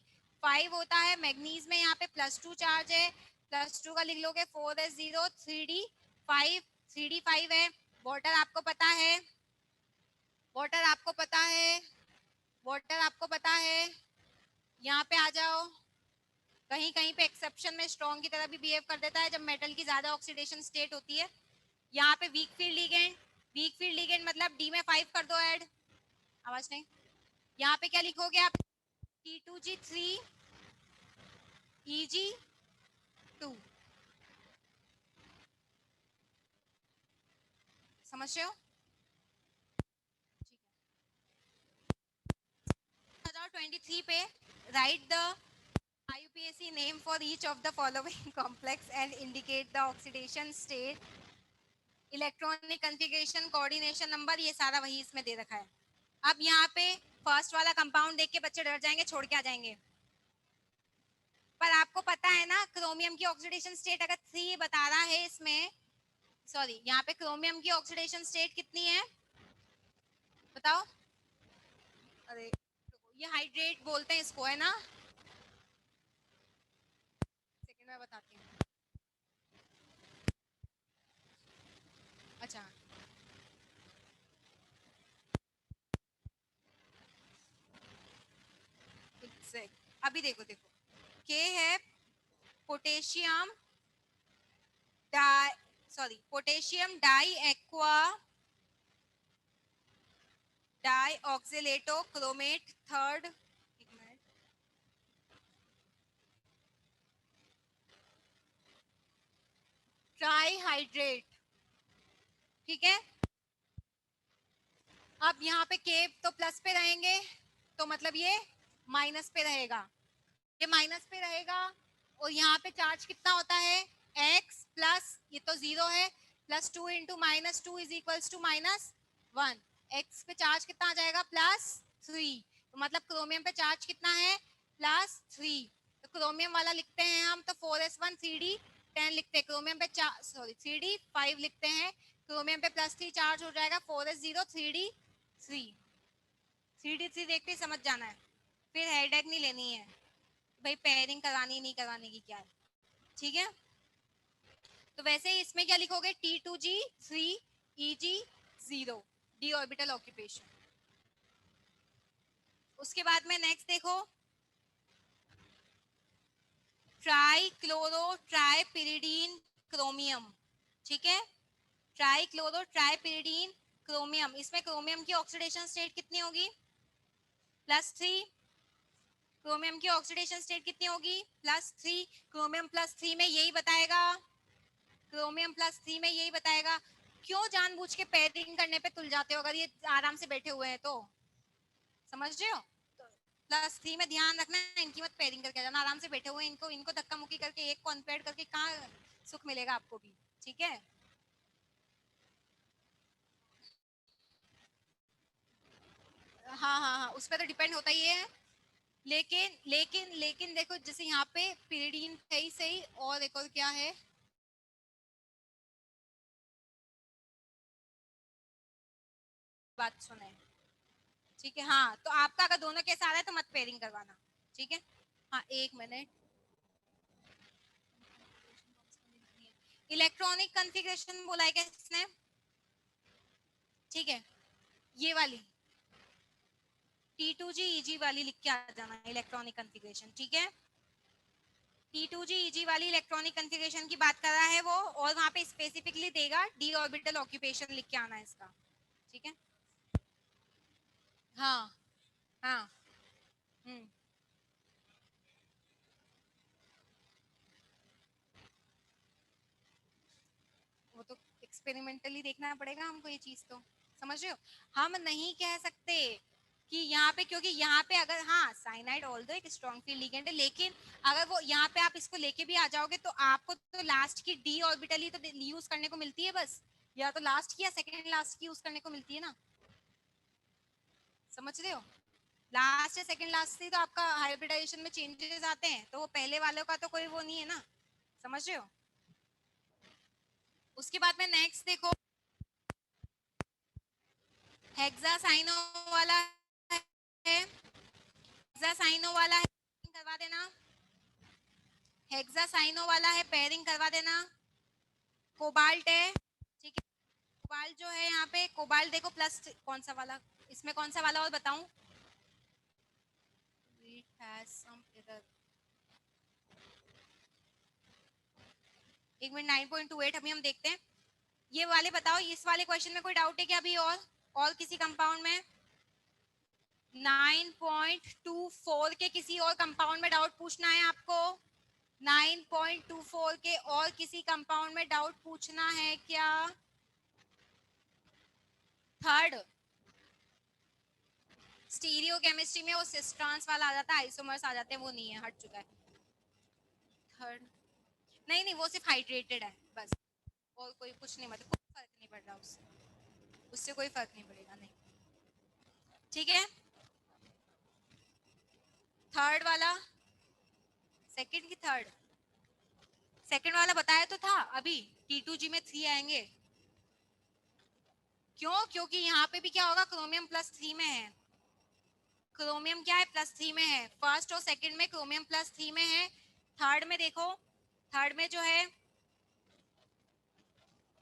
5 होता है, मैग्नीज में यहाँ पे +2 चार्ज है, +2 का लिख लोगे 4s0 3d 5 3d 5 है। वाटर आपको पता है, वाटर आपको पता है, वाटर आपको पता है, यहाँ पे आ जाओ, कहीं कहीं पे एक्सेप्शन में स्ट्रॉन्ग की तरह भी बिहेव कर देता है जब मेटल की ज्यादा ऑक्सीडेशन स्टेट होती है। यहाँ पे weak field ligand, weak field ligand मतलब डी में 5 कर दो ऐड, आवाज नहीं, यहाँ पे क्या लिखोगे आप, T2G3 EG2, समझ रहे हो? ठीक है, 23 पे right the IUPAC name for each of the following complex and indicate the oxidation state, electronic configuration, coordination number, ये सारा वही इसमें दे रखा है। अब यहाँ पे फर्स्ट वाला कंपाउंड देख के बच्चे डर जाएंगे, छोड़ के आ जाएंगे, पर आपको पता है ना क्रोमियम की ऑक्सीडेशन स्टेट अगर 3 बता रहा है इसमें, सॉरी यहाँ पे क्रोमियम की ऑक्सीडेशन स्टेट कितनी है बताओ, अरे ये हाइड्रेट बोलते हैं इसको, है ना, सेकंड में बताती हूँ। अच्छा, अभी देखो देखो, के है potassium di, sorry potassium di aqua di oxalato chromate third, tri hydrate, ठीक है। अब यहाँ पे के तो प्लस पे रहेंगे, तो मतलब ये माइनस पे रहेगा, ये माइनस पे रहेगा, और यहाँ पे चार्ज कितना होता है x प्लस, ये तो 0 है, +2 into -2 is equals to -1, x पे चार्ज कितना आ जाएगा +3, तो मतलब क्रोमियम पे चार्ज कितना है +3, तो क्रोमियम वाला लिखते हैं हम, तो 4s1 3d 10 लिखते हैं, क्रोमियम पे सॉरी 3d 5 लिखते हैं, क्रोमियम पे +3 चार्ज हो जाएगा, 4s0 3d 3, 3d 3 देखते ही समझ जाना है, फिर हेडेक नहीं लेनी है भाई, पेयरिंग करानी नहीं कराने की क्या है, ठीक है। तो वैसे ही इसमें क्या लिखोगे, T2G3 EG0 D orbital occupation. उसके बाद में नेक्स्ट देखो, try chloro try pyridine chromium, ठीक है, try chloro try pyridine chromium, इसमें क्रोमियम की ऑक्सीडेशन स्टेट कितनी होगी +3, क्रोमियम की ऑक्सीडेशन स्टेट कितनी होगी +3, क्रोमियम +3 में यही बताएगा, क्रोमियम +3 में यही बताएगा, क्यों जानबूझ के पेयरिंग करने पे तुल जाते हो अगर ये आराम से बैठे हुए हैं तो, समझ रहे हो, +3 में ध्यान रखना, इनकी मत पेयरिंग करके जाना, आराम से बैठे हुए हैं, इनको इनको धक्का मुक्की करके एक को अनपेयर करके कहाँ सुख मिलेगा आपको भी, ठीक है। हाँ हाँ हाँ, उस पर तो डिपेंड होता ही है, लेकिन लेकिन लेकिन देखो जैसे यहाँ पे पिरिडीन सही सही, और एक और क्या है, बात सुने, ठीक है, हाँ तो आपका अगर दोनों के साथ है तो मत पेयरिंग करवाना, ठीक है। हाँ एक मिनट, इलेक्ट्रॉनिक कॉन्फ़िगरेशन बोला है क्या इसने, ठीक है, ये वाली T2G EG वाली लिख के आ जाना, इलेक्ट्रॉनिक कॉन्फ़िगरेशन, ठीक है। T2G EG वाली इलेक्ट्रॉनिक कॉन्फ़िगरेशन की बात कर रहा है वो, और वहां पे स्पेसिफिकली देगा डी ऑर्बिटल ऑक्यूपेशन लिख के आना है इसका, ठीक है। हाँ हाँ, हम्म, एक्सपेरिमेंटली देखना पड़ेगा हमको ये चीज, तो समझ रहे हो। हम नहीं कह सकते कि यहाँ पे, क्योंकि यहाँ पे अगर, हाँ साइनाइड ऑल्दो एक स्ट्रॉन्ग फील्ड लिगेंड है, लेकिन अगर वो यहाँ पे आप इसको लेके भी आ जाओगे तो आपको तो लास्ट की डी ऑर्बिटल ही तो यूज करने को मिलती है बस, या तो लास्ट की या सेकेंड लास्ट की यूज करने को मिलती है ना, समझ रहे हो। लास्ट या सेकेंड लास्ट से तो आपका हाइब्रिडाइजेशन में चेंजेस आते हैं, तो वो पहले वालों का तो कोई वो नहीं है ना, समझ रहे हो। उसके बाद में नेक्स्ट देखो, हेक्सासाइनो वाला है, हेक्सासाइनो वाला है, करवा देना, हेक्सासाइनो वाला है, पेयरिंग करवा देना। कोबाल्ट है, ठीक है, कोबाल्ट जो है यहाँ पे, कोबाल्ट देखो प्लस कौन सा वाला, इसमें कौन सा वाला और बताऊं, एक मिनट, 9.28 अभी हम देखते हैं। ये वाले बताओ, इस वाले क्वेश्चन में कोई डाउट है क्या अभी, और किसी कंपाउंड में 9.24 के किसी और कंपाउंड में डाउट पूछना है आपको, 9.24 के और किसी कंपाउंड में डाउट पूछना है क्या। थर्ड स्टीरियो केमिस्ट्री में वो सिस्ट्रॉन्स वाला आ जाता है, आइसोमर्स आ जाते हैं, वो नहीं है, हट चुका है। थर्ड नहीं नहीं, वो सिर्फ हाइड्रेटेड है बस, और कोई कुछ नहीं, मतलब कोई फर्क नहीं पड़ रहा उससे, उससे कोई फर्क नहीं पड़ेगा, नहीं, ठीक है। थर्ड वाला, सेकंड की थर्ड, सेकंड वाला बताया तो था अभी, T2G में 3 आएंगे, क्यों, क्योंकि यहाँ पे भी क्या होगा, क्रोमियम +3 में है, क्रोमियम क्या है +3 में है, फर्स्ट और सेकंड में क्रोमियम +3 में है। थर्ड में देखो, थर्ड में जो है,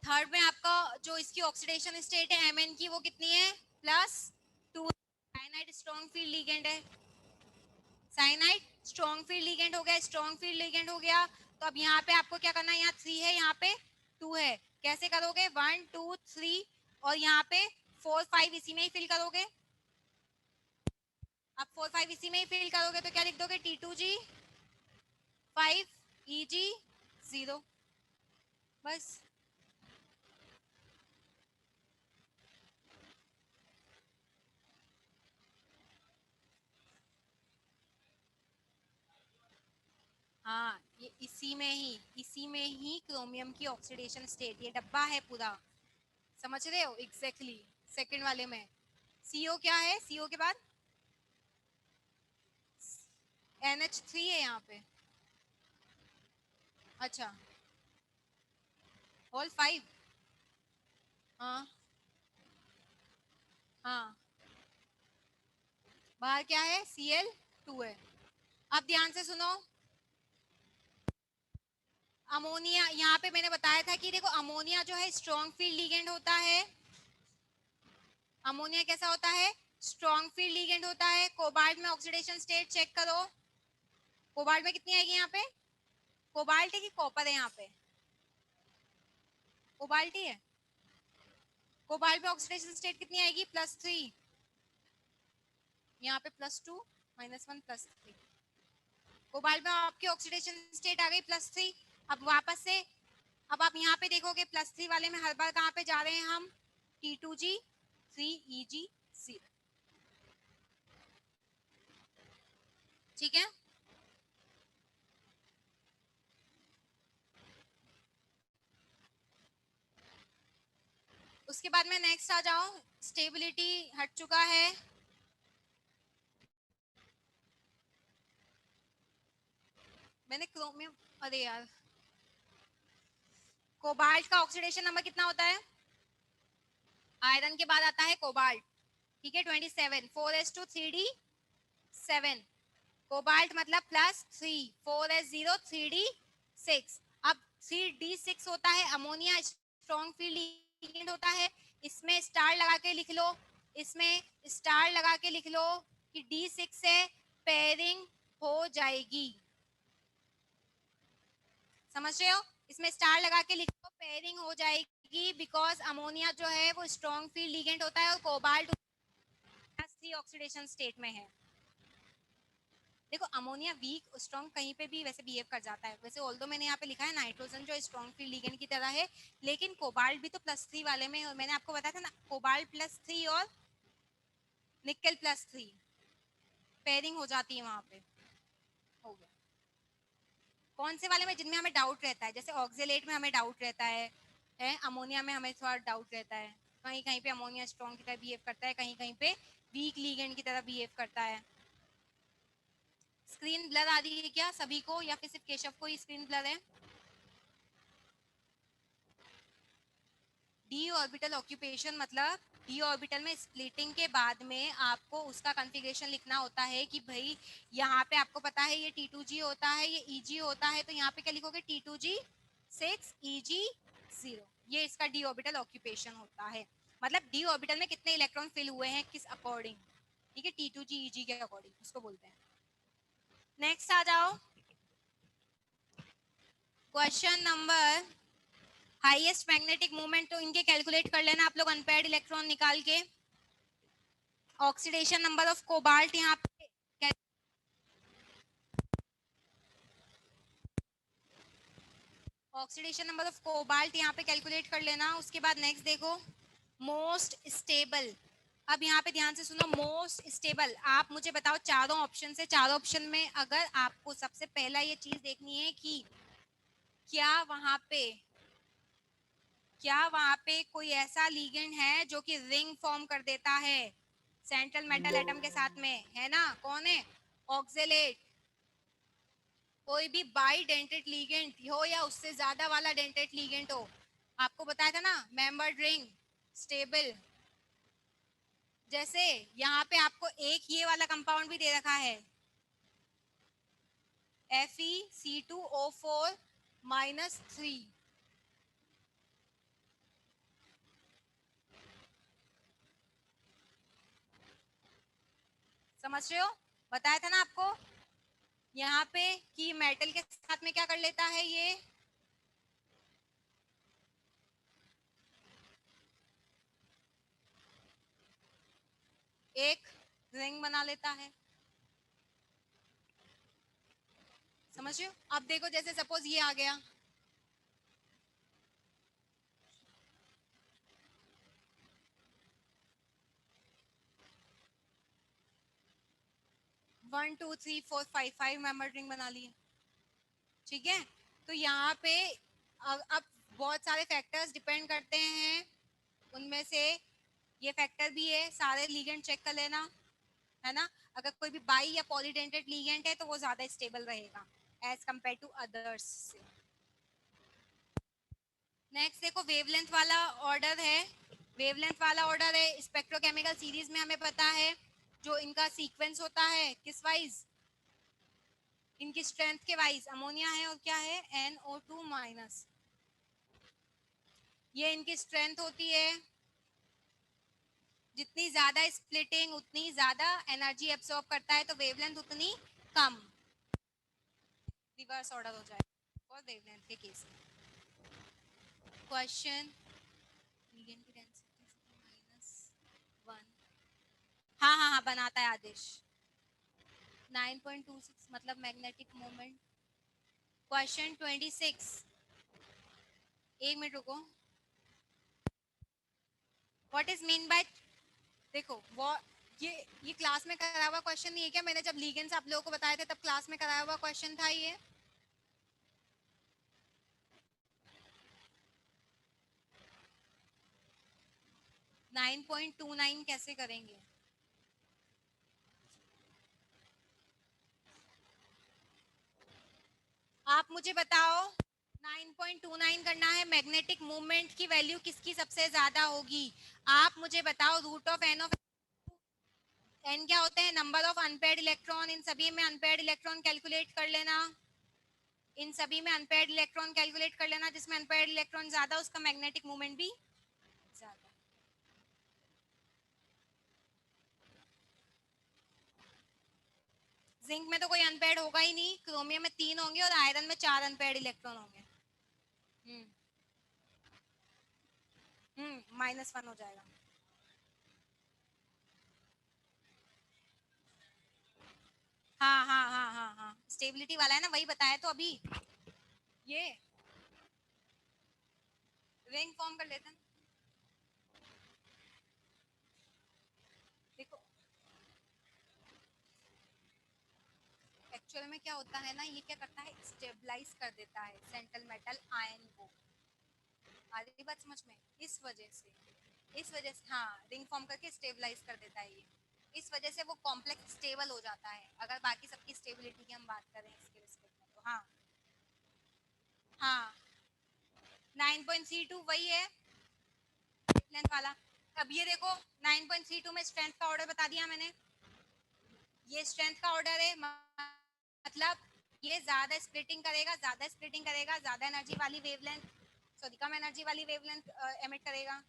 थर्ड में आपका जो इसकी ऑक्सीडेशन स्टेट है Mn की, वो कितनी है, +2, साइनाइड स्ट्रॉन्ग फील्ड लिगेंड है, साइनाइड स्ट्रॉन्ग फील्ड लिगेंड हो गया, स्ट्रॉन्ग फील्ड लिगेंड हो गया। तो अब यहाँ पे आपको क्या करना है, यहाँ 3 है, यहाँ पे 2 है, कैसे करोगे, 1 2 3, और यहाँ पे 4 5 इसी में ही फिल करोगे। अब 4 5 इसी में ही फिल करोगे तो क्या लिख दोगे, T2G 5 EG 0, बस। हाँ, ये इसी में ही क्रोमियम की ऑक्सीडेशन स्टेट, ये डब्बा है पूरा, समझ रहे हो, एग्जैक्टली सेकंड वाले में। CO क्या है, CO के बाद NH3 है यहाँ पे, अच्छा, होल 5, हाँ हाँ, बाहर क्या है, Cl2 है। अब ध्यान से सुनो, अमोनिया, यहाँ पे मैंने बताया था कि देखो अमोनिया जो है स्ट्रॉन्ग फील्ड लिगेंड होता है, अमोनिया कैसा होता है, स्ट्रॉन्ग फील्ड लिगेंड होता है। कोबाल्ट में ऑक्सीडेशन स्टेट चेक करो, कोबाल्ट में कितनी आएगी यहाँ पे, कोबाल्ट है कि कॉपर है, यहाँ पे कोबाल्ट ही है, कोबाल्ट में ऑक्सीडेशन स्टेट कितनी आएगी, +3, यहाँ पे +2 -1 +3, कोबाल्ट में आपकी ऑक्सीडेशन स्टेट आ गई +3। अब वापस से, अब आप यहाँ पे देखोगे +3 वाले में हर बार कहाँ पे जा रहे हैं हम, T2G 3 EG 0, ठीक है। उसके बाद में नेक्स्ट आ जाओ, स्टेबिलिटी हट चुका है, मैंने क्रोमियम, अरे यार, कोबाल्ट का ऑक्सीडेशन नंबर कितना होता है, आयरन के बाद आता है कोबाल्ट, ठीक है, 27, 4s2 3d7, कोबाल्ट मतलब +3, 4s0 3d6। अब 3d6 होता है अमोनिया, स्ट्रॉन्ग फील्ड लिगेंड होता है, इसमें स्टार लगा के लिख लो, इसमें स्टार लगा के लिख लो कि D6 से पेयरिंग हो जाएगी, समझ रहे हो, इसमें स्टार लगा के लिख लो, पेयरिंग हो जाएगी, बिकॉज अमोनिया जो है वो स्ट्रॉन्ग फील्ड लिगेंड होता है और कोबाल्ट +3 ऑक्सीडेशन स्टेट में है। देखो अमोनिया वीक स्ट्रॉन्ग कहीं पे भी वैसे बिहेव कर जाता है, वैसे ऑल्दो मैंने यहाँ पे लिखा है नाइट्रोजन जो स्ट्रॉन्ग फील्ड लिगेंड की तरह है, लेकिन कोबाल्ट भी तो +3 वाले में, और मैंने आपको बताया था ना कोबाल्ट +3 और निकल +3 पेयरिंग हो जाती है वहां पे। हो गया। कौन से वाले में? जिनमें हमें डाउट रहता है, जैसे ऑक्जेलेट में हमें डाउट रहता है अमोनिया में हमें थोड़ा डाउट रहता है, कहीं कहीं पे अमोनिया स्ट्रॉन्ग की तरह बिहेव करता है, कहीं कहीं पे वीक लिगेंड की तरह बिहेव करता है। स्क्रीन ब्लर आ रही है क्या सभी को, या फिर सिर्फ केशव को ही स्क्रीन ब्लर है? डी ऑर्बिटल ऑक्यूपेशन मतलब डी ऑर्बिटल में स्प्लिटिंग के बाद में आपको उसका कॉन्फ़िगरेशन लिखना होता है कि भाई यहाँ पे आपको पता है ये T2G होता है, ये EG होता है, तो यहाँ पे क्या लिखोगे T2G6 EG0, ये इसका डी ऑर्बिटल ऑक्यूपेशन होता है। मतलब डी ऑर्बिटल में कितने इलेक्ट्रॉन फिल हुए हैं किस अकॉर्डिंग, ठीक है, T2G EG के अकॉर्डिंग उसको बोलते हैं। नेक्स्ट आ जाओ, question number highest magnetic moment, तो इनके कैलकुलेट कर लेना आप लोग अनपेयर्ड इलेक्ट्रॉन निकाल के। ऑक्सीडेशन नंबर ऑफ कोबाल्ट यहाँ पे ऑक्सीडेशन नंबर ऑफ कोबाल्ट यहाँ पे कैलकुलेट कर लेना। उसके बाद नेक्स्ट देखो मोस्ट स्टेबल। अब यहाँ पे ध्यान से सुनो, मोस्ट स्टेबल आप मुझे बताओ चारों ऑप्शन से, चारों ऑप्शन में अगर आपको सबसे पहला ये चीज देखनी है कि क्या वहां पे कोई ऐसा लीगेंड है जो कि रिंग फॉर्म कर देता है सेंट्रल मेटल एटम के साथ में, है ना? कौन है? ऑक्जेलेट। कोई भी बाई डेंटेड लीगेंड हो या उससे ज्यादा वाला डेंटेड लीगेंड हो, आपको बताया था ना मेंबर्ड रिंग स्टेबल। जैसे यहाँ पे आपको एक ये वाला कंपाउंड भी दे रखा है Fe(C2O4-3), समझ रहे हो? बताया था ना आपको यहाँ पे कि मेटल के साथ में क्या कर लेता है, ये एक रिंग बना लेता है, समझ रहे हो? अब देखो जैसे सपोज ये आ गया, 1 2 3 4 5 मेंबर रिंग बना लिए, ठीक है। तो यहाँ पे अब बहुत सारे फैक्टर्स डिपेंड करते हैं, उनमें से ये फैक्टर भी है, सारे लीगेंड चेक कर लेना, है ना? अगर कोई भी बाई या पॉलीडेंटेड लीगेंड है तो वो ज्यादा स्टेबल रहेगा एज कंपेयर टू अदर्स से। नेक्स्ट देखो वेवलेंथ वाला ऑर्डर है, वेवलेंथ वाला ऑर्डर है स्पेक्ट्रोकेमिकल सीरीज में, हमें पता है जो इनका सीक्वेंस होता है किस वाइज, इनकी स्ट्रेंथ के वाइज। अमोनिया है और क्या है NO2-, ये इनकी स्ट्रेंथ होती है, जितनी ज्यादा स्प्लिटिंग उतनी ज्यादा एनर्जी एब्सॉर्ब करता है, तो वेवलेंथ उतनी कम, रिवर्स ऑर्डर हो जाएगा और वेवलेंथ के केस में। क्वेश्चन -1, हाँ हाँ हाँ बनाता है आदेश। 9.26 मतलब मैग्नेटिक मोमेंट। क्वेश्चन 26, एक मिनट रुको। व्हाट इज मीन बाय, देखो वो ये क्लास में कराया हुआ क्वेश्चन नहीं है क्या? मैंने जब लीगेंड्स आप लोगों को बताए थे तब क्लास में कराया हुआ क्वेश्चन था ये। 9.29 कैसे करेंगे? आप मुझे बताओ 9.29 करना है, मैग्नेटिक मूवमेंट की वैल्यू किसकी सबसे ज्यादा होगी? आप मुझे बताओ रूट ऑफ एन क्या होते हैं? नंबर ऑफ अनपेयर्ड इलेक्ट्रॉन, इन सभी में अनपेयर्ड इलेक्ट्रॉन कैलकुलेट कर लेना, इन सभी में अनपेयर्ड इलेक्ट्रॉन कैलकुलेट कर लेना, जिसमें अनपेयर्ड इलेक्ट्रॉन ज्यादा उसका मैग्नेटिक मूवमेंट भी ज्यादा। जिंक में तो कोई अनपेयर्ड होगा ही नहीं, क्रोमियम में 3 होंगे और आयरन में 4 अनपेयर्ड इलेक्ट्रॉन होंगे। हम्म -1 हो जाएगा। हाँ हाँ हाँ स्टेबिलिटी वाला है ना, वही बताया तो अभी। ये रिंग फॉर्म कर लेते हैं। देखो एक्चुअल में क्या होता है ना, ये क्या करता है, स्टेबलाइज कर देता है सेंट्रल मेटल आयन को। आधी बात समझ में? इस वजह से हाँ, रिंग फॉर्म करके स्टेबलाइज कर देता है ये। इस वजह से वो कॉम्प्लेक्स स्टेबल हो जाता है, अगर बाकी सबकी स्टेबिलिटी की हम बात करें इसके रिस्पेक्ट में तो। हाँ हाँ, 9.32 वही है लेंथ वाला। अब ये देखो 9.32 में स्ट्रेंथ का ऑर्डर बता दिया मैंने, ये स्ट्रेंथ का ऑर्डर है, मतलब ये ज्यादा स्प्लिटिंग करेगा, ज्यादा एनर्जी वाली वेवलेंथ, सॉरी कम एनर्जी वाली वेवलेंथ एमिट करेगा।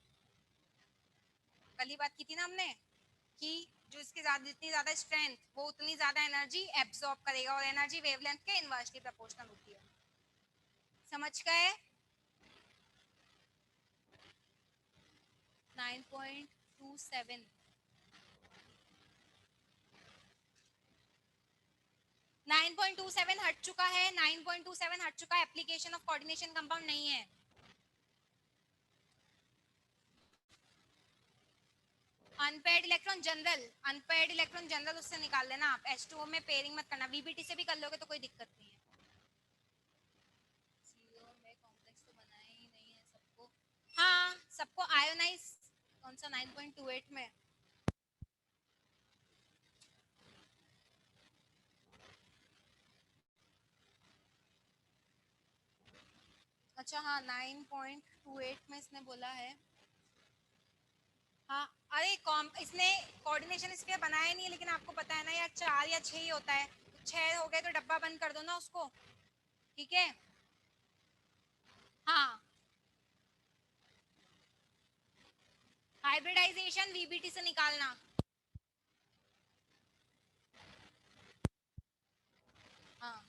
कल ही बात की थी ना हमने कि जो इसके ज्यादा, जितनी ज्यादा स्ट्रेंथ वो उतनी ज्यादा एनर्जी एब्सॉर्ब करेगा, और एनर्जी वेवलेंथ के इनवर्सली प्रोपोर्शनल होती है। समझ गए? 9.27 9.27 हट चुका है, 9.27 हट चुका है, एप्लीकेशन ऑफ कोऑर्डिनेशन कंपाउंड नहीं है। अनपेयर्ड इलेक्ट्रॉन जनरल उससे निकाल लेना आप, H2O में पेयरिंग मत करना, VBT से भी कर लोगे तो कोई दिक्कत नहीं है। CO में कॉम्प्लेक्स तो बनाया ही नहीं है सबको। हाँ सबको आयोनाइज, कौन सा 9.28 में? अच्छा हाँ 9.28 में इसने बोला है। हाँ अरे कॉम इसने कोऑर्डिनेशन स्फीयर बनाया नहीं है, लेकिन आपको पता है ना यार 4 या 6 ही होता है, तो 6 हो गए तो डब्बा बंद कर दो ना उसको। ठीक है हाँ, हाइब्रिडाइजेशन VBT से निकालना। हाँ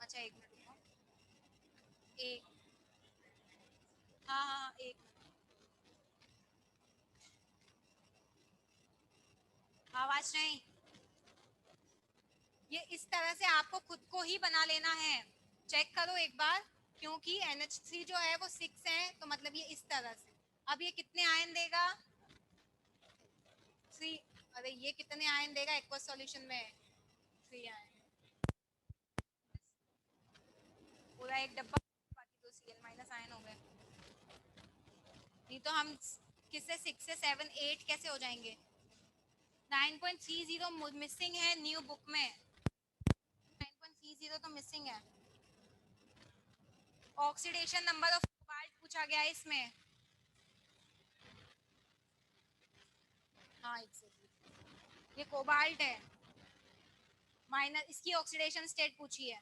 अच्छा एक मिनट रुको। एक हाँ हाँ हाँ, एक आवाज नहीं, ये इस तरह से आपको खुद को ही बना लेना है। चेक करो एक बार, क्योंकि NH3 जो है वो 6 है, तो मतलब ये इस तरह से। अब ये कितने आयन देगा? 3। अरे ये कितने आयन देगा एक्वस सॉल्यूशन में? 3 आयन, पूरा एक डब्बा, बाकी तो Cl- आयन हो गए। नहीं तो हम किससे 6 से 7 8 कैसे हो जाएंगे? 9.30 मिसिंग है न्यू बुक में, 9.30 तो मिसिंग है। ऑक्सीडेशन नंबर ऑफ कोबाल्ट पूछा गया है इसमें। हाँ एग्जैक्टली, ये कोबाल्ट है, माइनस इसकी ऑक्सीडेशन स्टेट पूछी है।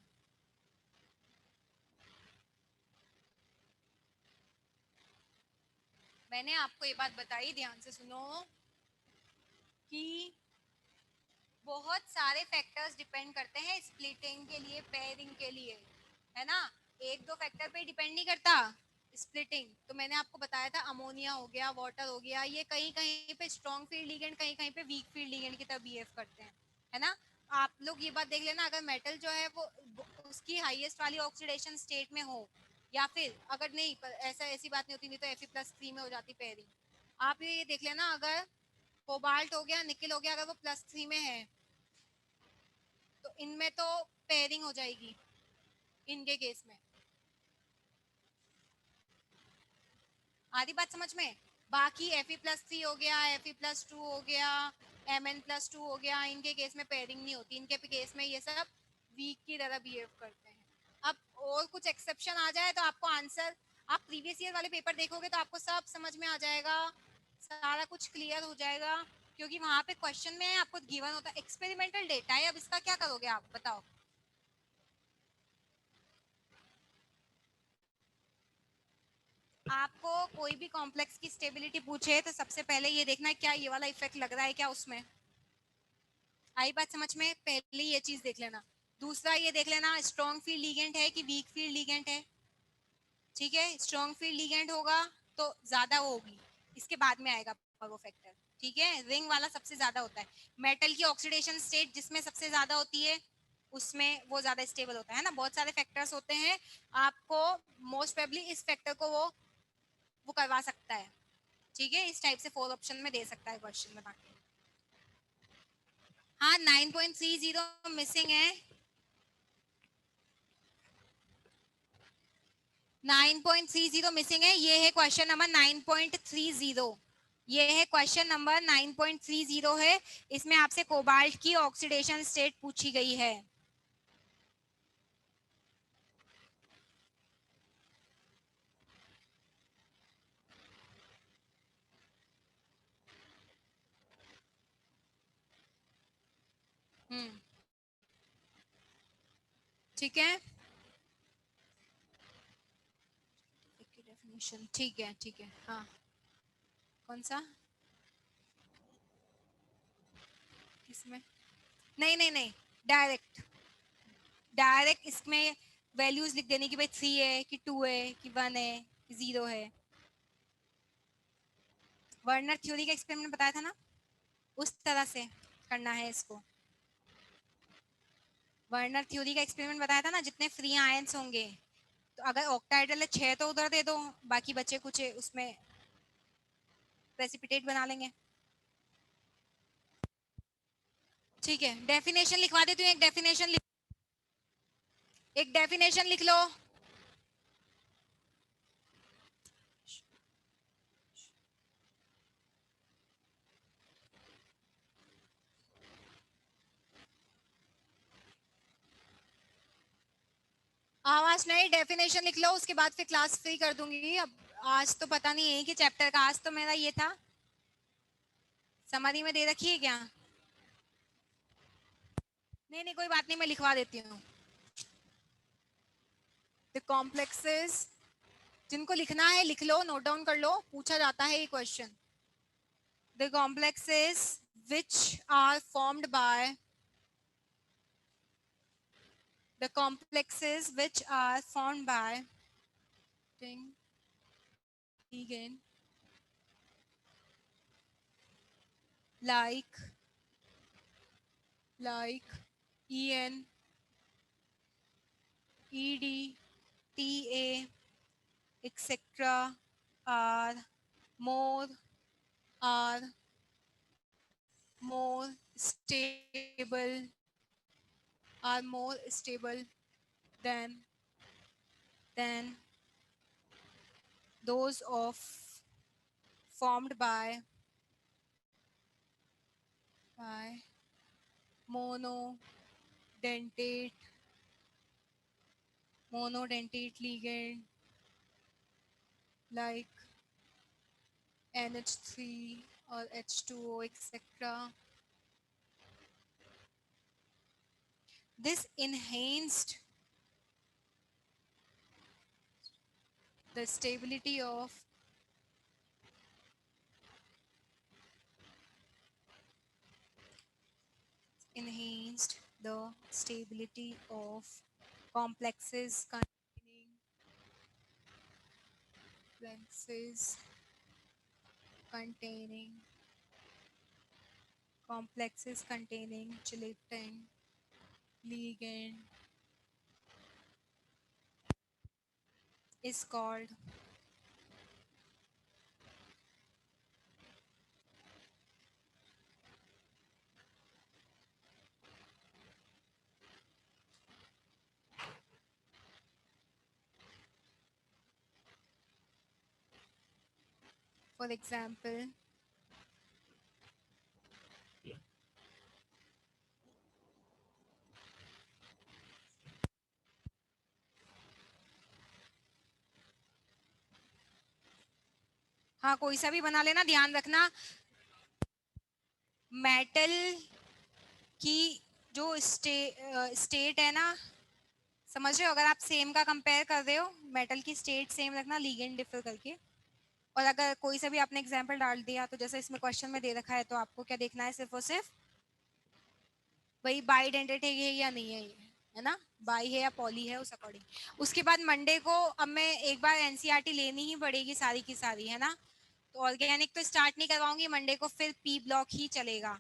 मैंने आपको ये बात बताई, ध्यान से सुनो, कि बहुत सारे फैक्टर्स डिपेंड करते हैं स्प्लिटिंग के लिए, पेयरिंग के लिए, है ना। एक दो फैक्टर पे डिपेंड नहीं करता स्प्लिटिंग। तो मैंने आपको बताया था अमोनिया हो गया, वाटर हो गया, ये कहीं कहीं पे स्ट्रॉन्ग फील्ड लिगेंड, कहीं कहीं पे वीक फील्ड लिगेंड की तरह बिहेव करते हैं, है ना। आप लोग ये बात देख लेना, अगर मेटल जो है वो उसकी हाईएस्ट वाली ऑक्सीडेशन स्टेट में हो, या फिर अगर नहीं, पर ऐसा ऐसी बात नहीं होती, नहीं तो Fe+3 में हो जाती पेयरिंग। आप ये देख लेना, अगर कोबाल्ट हो गया, निकल हो गया, अगर वो +3 में है तो इनमें तो पेयरिंग हो जाएगी इनके केस में। आधी बात समझ में? बाकी Fe+3 हो गया, Fe+2 हो गया, Mn+2 हो गया, इनके केस में पेयरिंग नहीं होती, इनके केस में ये सब वीक की तरह बिहेव करते हैं। अब और कुछ एक्सेप्शन आ जाए तो आपको आंसर, आप प्रीवियस ईयर वाले पेपर देखोगे तो आपको सब समझ में आ जाएगा, सारा कुछ क्लियर हो जाएगा, क्योंकि वहां पे क्वेश्चन में आपको गिवन होता है एक्सपेरिमेंटल डेटा है। अब इसका क्या करोगे आप बताओ? आपको कोई भी कॉम्प्लेक्स की स्टेबिलिटी पूछे तो सबसे पहले ये देखना है क्या ये वाला इफेक्ट लग रहा है क्या उसमें। आई बात समझ में? पहले ये चीज देख लेना। दूसरा ये देख लेना स्ट्रॉन्ग फील्ड लिगेंड है कि वीक फील्ड लिगेंड है। ठीक है, स्ट्रॉन्ग फील्ड लिगेंड होगा तो ज्यादा वो होगी, इसके बाद में आएगा वो फैक्टर। ठीक है, रिंग वाला सबसे ज्यादा होता है। मेटल की ऑक्सीडेशन स्टेट जिसमें सबसे ज्यादा होती है उसमें वो ज्यादा स्टेबल होता है ना। बहुत सारे फैक्टर्स होते हैं, आपको मोस्ट प्रोबेबली इस फैक्टर को वो करवा सकता है। ठीक है, इस टाइप से 4 ऑप्शन में दे सकता है क्वेश्चन बना के। हाँ 9.30 मिसिंग है। 9.30 मिसिंग है, ये है क्वेश्चन नंबर 9.30। ये है क्वेश्चन नंबर 9.30 है। इसमें आपसे कोबाल्ट की ऑक्सीडेशन स्टेट पूछी गई है। ठीक है, डेफिनेशन ठीक है, ठीक है। हाँ कौन सा, किसमें? नहीं नहीं नहीं, डायरेक्ट डायरेक्ट इसमें वैल्यूज लिख देने की, भाई 3 है कि 2 है कि 1 है कि 0 है। वर्नर थ्योरी का एक्सपेरिमेंट बताया था ना, उस तरह से करना है इसको। वर्नर थ्योरी का एक्सपेरिमेंट बताया था ना, जितने फ्री आयंस होंगे, तो अगर ऑक्टाइडल है 6 तो उधर दे दो, बाकी बचे कुछ उसमें प्रेसिपिटेट बना लेंगे। ठीक है, डेफिनेशन लिखवा देती हूँ, एक डेफिनेशन लिख लो। आवाज नहीं, डेफिनेशन लिख लो, उसके बाद फिर क्लास फ्री कर दूंगी। अब आज तो पता नहीं है कि चैप्टर का, आज तो मेरा ये था, समरी में दे रखी है क्या? नहीं नहीं कोई बात नहीं, मैं लिखवा देती हूँ। द कॉम्प्लेक्सेस, जिनको लिखना है लिख लो, नोट डाउन कर लो, पूछा जाता है ये question. The complexes which are formed by the complexes which are formed by again like En, Ed, Ta, etc. are more are more stable more stable than those of formed by monodentate ligand like NH3 or H2O, etc. This enhanced the stability of complexes containing gelatin ligand is called for example हाँ कोई सा भी बना लेना, ध्यान रखना metal की जो स्टेट है ना, समझ रहे हो? अगर आप सेम का कंपेयर कर रहे हो, मेटल की स्टेट सेम रखना, लीगेंड डिफर करके। और अगर कोई सा भी आपने एग्जांपल डाल दिया, तो जैसे इसमें क्वेश्चन में दे रखा है, तो आपको क्या देखना है, सिर्फ और सिर्फ वही बाइडेंटेट है ये या नहीं है, ये है ना, बाई है या पॉली है, उस अकॉर्डिंग। उसके बाद मंडे को अब मैं एक बार एनसीईआरटी लेनी ही पड़ेगी सारी की सारी, है ना। तो ऑर्गेनिक तो स्टार्ट नहीं करवाऊंगी मंडे को, फिर पी ब्लॉक ही चलेगा,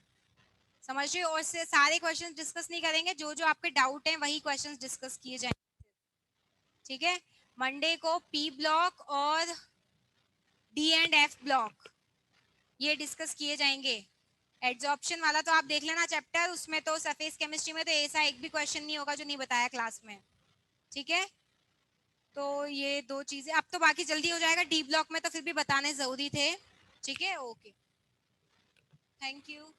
समझ रहे हो। और से सारे क्वेश्चन डिस्कस नहीं करेंगे, जो जो आपके डाउट हैं वही क्वेश्चन डिस्कस किए जाएंगे, ठीक है। मंडे को पी ब्लॉक और डी एंड एफ ब्लॉक ये डिस्कस किए जाएंगे। एड्सॉर्प्शन वाला तो आप देख लेना चैप्टर, उसमें तो सरफेस केमिस्ट्री में तो ऐसा एक भी क्वेश्चन नहीं होगा जो नहीं बताया क्लास में, ठीक है। तो ये दो चीजें, अब तो बाकी जल्दी हो जाएगा, डी ब्लॉक में तो फिर भी बताने जरूरी थे, ठीक है। Okay, thank you.